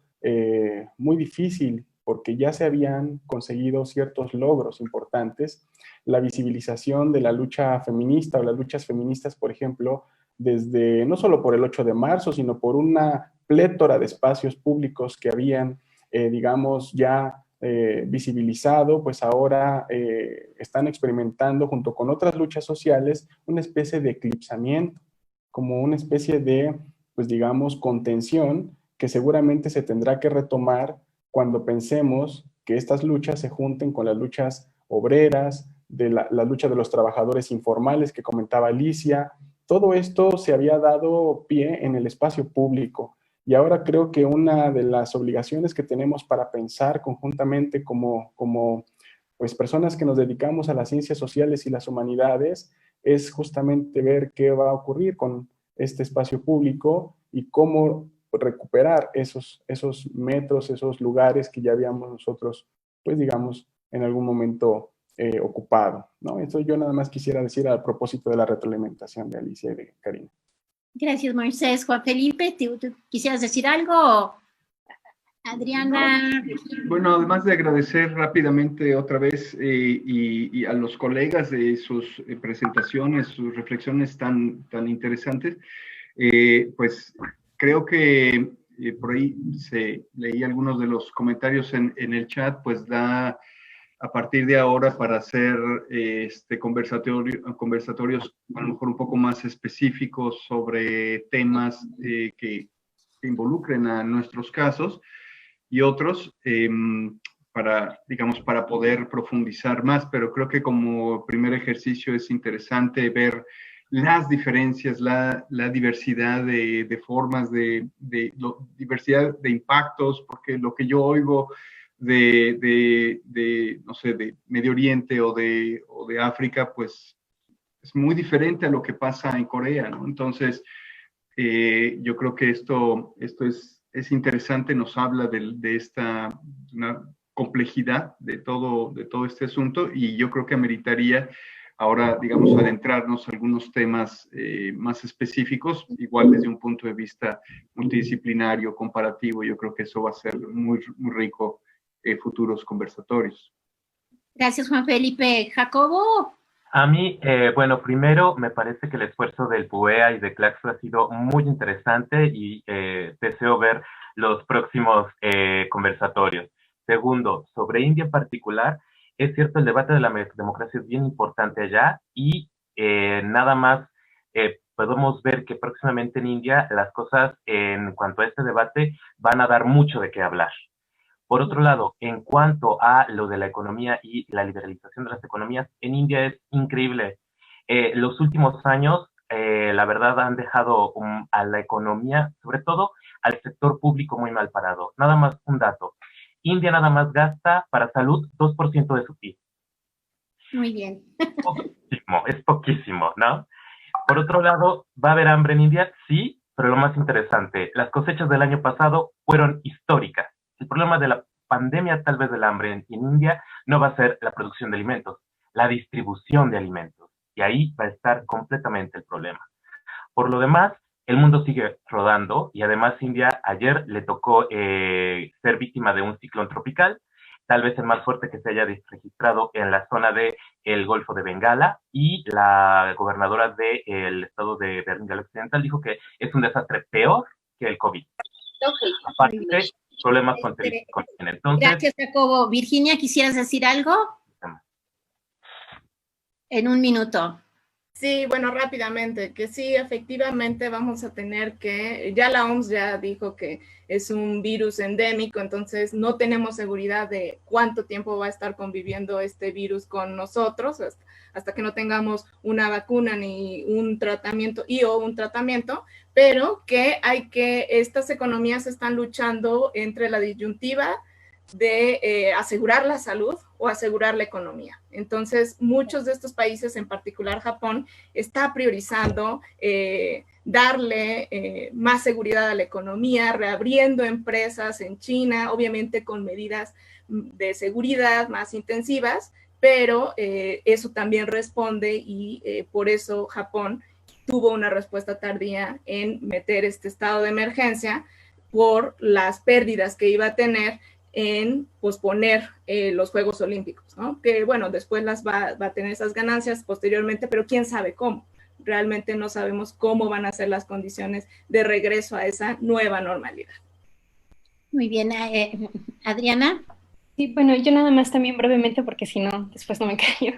muy difícil, porque ya se habían conseguido ciertos logros importantes. La visibilización de la lucha feminista o las luchas feministas, por ejemplo, desde no solo por el 8 de marzo, sino por una plétora de espacios públicos que habían, digamos, ya visibilizado, pues ahora están experimentando junto con otras luchas sociales una especie de eclipsamiento, como una especie de, pues digamos, contención que seguramente se tendrá que retomar cuando pensemos que estas luchas se junten con las luchas obreras, de la lucha de los trabajadores informales que comentaba Alicia. Todo esto se había dado pie en el espacio público, y ahora creo que una de las obligaciones que tenemos para pensar conjuntamente como pues personas que nos dedicamos a las ciencias sociales y las humanidades es justamente ver qué va a ocurrir con este espacio público y cómo recuperar esos metros, esos lugares que ya habíamos nosotros, pues digamos, en algún momento ocupado, ¿no? Eso yo nada más quisiera decir a propósito de la retroalimentación de Alicia y de Karina. Gracias, Moisés. Juan Felipe, ¿tú quisieras decir algo? Adriana. Bueno, además de agradecer rápidamente otra vez y a los colegas de sus presentaciones, sus reflexiones tan interesantes, pues creo que por ahí leí algunos de los comentarios en el chat, pues da a partir de ahora para hacer conversatorios a lo mejor un poco más específicos sobre temas que involucren a nuestros casos y otros para poder profundizar más, pero creo que como primer ejercicio es interesante ver las diferencias, la diversidad de formas, diversidad de impactos, porque lo que yo oigo no sé, de Medio Oriente o de África, pues es muy diferente a lo que pasa en Corea, ¿no? Entonces, yo creo que esto es interesante, nos habla de esta una complejidad de todo este asunto, y yo creo que ameritaría ahora, digamos, adentrarnos a algunos temas más específicos, igual desde un punto de vista multidisciplinario, comparativo. Yo creo que eso va a ser muy, muy rico futuros conversatorios. Gracias, Juan Felipe. Jacobo. A mí, bueno, primero me parece que el esfuerzo del PUEA y de Claxo ha sido muy interesante y deseo ver los próximos conversatorios. Segundo, sobre India en particular, es cierto, el debate de la democracia es bien importante allá y nada más podemos ver que próximamente en India las cosas en cuanto a este debate van a dar mucho de qué hablar. Por otro lado, en cuanto a lo de la economía y la liberalización de las economías, en India es increíble. Los últimos años, la verdad, han dejado a la economía, sobre todo al sector público, muy mal parado. Nada más un dato. India nada más gasta para salud 2% de su PIB. Muy bien. Es poquísimo, ¿no? Por otro lado, ¿va a haber hambre en India? Sí, pero lo más interesante, las cosechas del año pasado fueron históricas. El problema de la pandemia, tal vez del hambre en India, no va a ser la producción de alimentos, la distribución de alimentos. Y ahí va a estar completamente el problema. Por lo demás, el mundo sigue rodando y además India ayer le tocó ser víctima de un ciclón tropical, tal vez el más fuerte que se haya registrado en la zona del Golfo de Bengala, y la gobernadora del estado de Bengala Occidental dijo que es un desastre peor que el COVID. Okay. Aparte, problemas con entonces. Gracias, Jacobo. Virginia, ¿quisieras decir algo? En un minuto. Sí, bueno, rápidamente, que sí, efectivamente vamos a tener que, ya la OMS ya dijo que es un virus endémico, entonces no tenemos seguridad de cuánto tiempo va a estar conviviendo este virus con nosotros, hasta que no tengamos una vacuna ni un tratamiento pero que estas economías están luchando entre la disyuntiva de asegurar la salud o asegurar la economía. Entonces, muchos de estos países, en particular Japón, está priorizando darle más seguridad a la economía, reabriendo empresas en China, obviamente con medidas de seguridad más intensivas, pero eso también responde y por eso Japón tuvo una respuesta tardía en meter este estado de emergencia por las pérdidas que iba a tener en posponer los Juegos Olímpicos, ¿no? Que bueno, después va a tener esas ganancias posteriormente, pero quién sabe cómo. Realmente no sabemos cómo van a ser las condiciones de regreso a esa nueva normalidad. Muy bien, Adriana. Sí, bueno, yo nada más también brevemente, porque si no, después no me callo.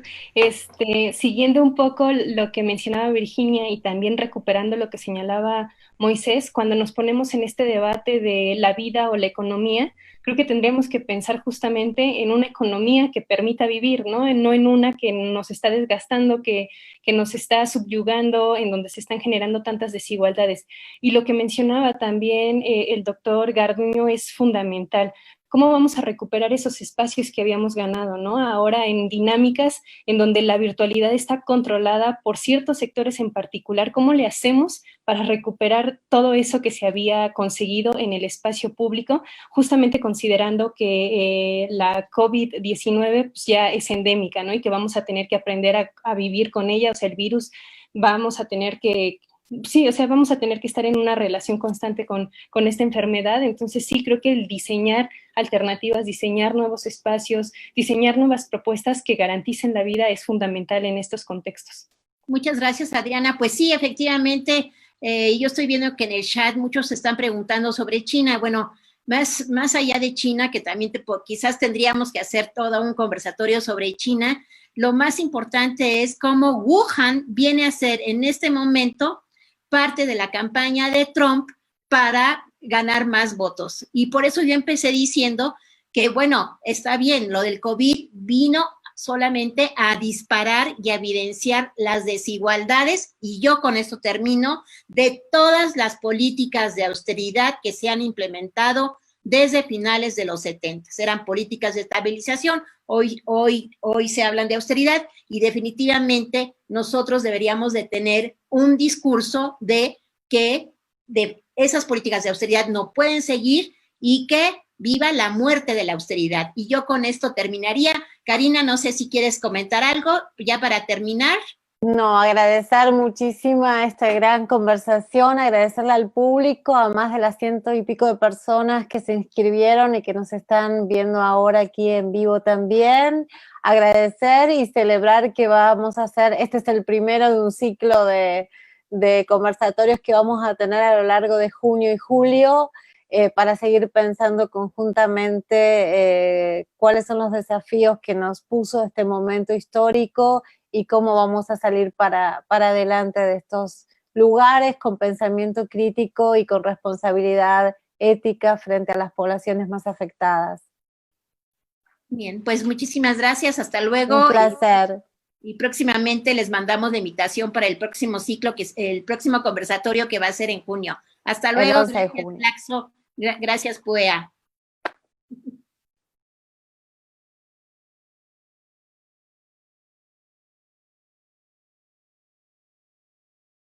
Siguiendo un poco lo que mencionaba Virginia y también recuperando lo que señalaba Moisés, cuando nos ponemos en este debate de la vida o la economía, creo que tendríamos que pensar justamente en una economía que permita vivir, ¿no? No en una que nos está desgastando, que nos está subyugando, en donde se están generando tantas desigualdades. Y lo que mencionaba también el doctor Garduño es fundamental. ¿Cómo vamos a recuperar esos espacios que habíamos ganado, ¿no? Ahora en dinámicas en donde la virtualidad está controlada por ciertos sectores en particular, ¿cómo le hacemos para recuperar todo eso que se había conseguido en el espacio público, justamente considerando que la COVID-19 pues, ya es endémica, ¿no? Y que vamos a tener que aprender a vivir con ella, o sea, el virus vamos a tener que sí, o sea, vamos a tener que estar en una relación constante con esta enfermedad. Entonces sí, creo que el diseñar alternativas, diseñar nuevos espacios, diseñar nuevas propuestas que garanticen la vida es fundamental en estos contextos. Muchas gracias, Adriana. Pues sí, efectivamente, yo estoy viendo que en el chat muchos se están preguntando sobre China. Bueno, más allá de China, que también quizás tendríamos que hacer todo un conversatorio sobre China, lo más importante es cómo Wuhan viene a ser en este momento parte de la campaña de Trump para ganar más votos. Y por eso yo empecé diciendo que, bueno, está bien, lo del COVID vino solamente a disparar y a evidenciar las desigualdades, y yo con esto termino, de todas las políticas de austeridad que se han implementado desde finales de los 70. Eran políticas de estabilización, hoy se hablan de austeridad, y definitivamente nosotros deberíamos de tener un discurso de que de esas políticas de austeridad no pueden seguir y que viva la muerte de la austeridad. Y yo con esto terminaría. Karina, no sé si quieres comentar algo ya para terminar. No, agradecer muchísimo esta gran conversación, agradecerle al público, a más de las 100 y pico de personas que se inscribieron y que nos están viendo ahora aquí en vivo también. Agradecer y celebrar que vamos a hacer, este es el primero de un ciclo de conversatorios que vamos a tener a lo largo de junio y julio, para seguir pensando conjuntamente cuáles son los desafíos que nos puso este momento histórico y cómo vamos a salir para adelante de estos lugares con pensamiento crítico y con responsabilidad ética frente a las poblaciones más afectadas. Bien, pues muchísimas gracias, hasta luego. Un placer. Y próximamente les mandamos la invitación para el próximo ciclo, que es el próximo conversatorio que va a ser en junio. Hasta luego. El 11 de junio. Gracias, Puea.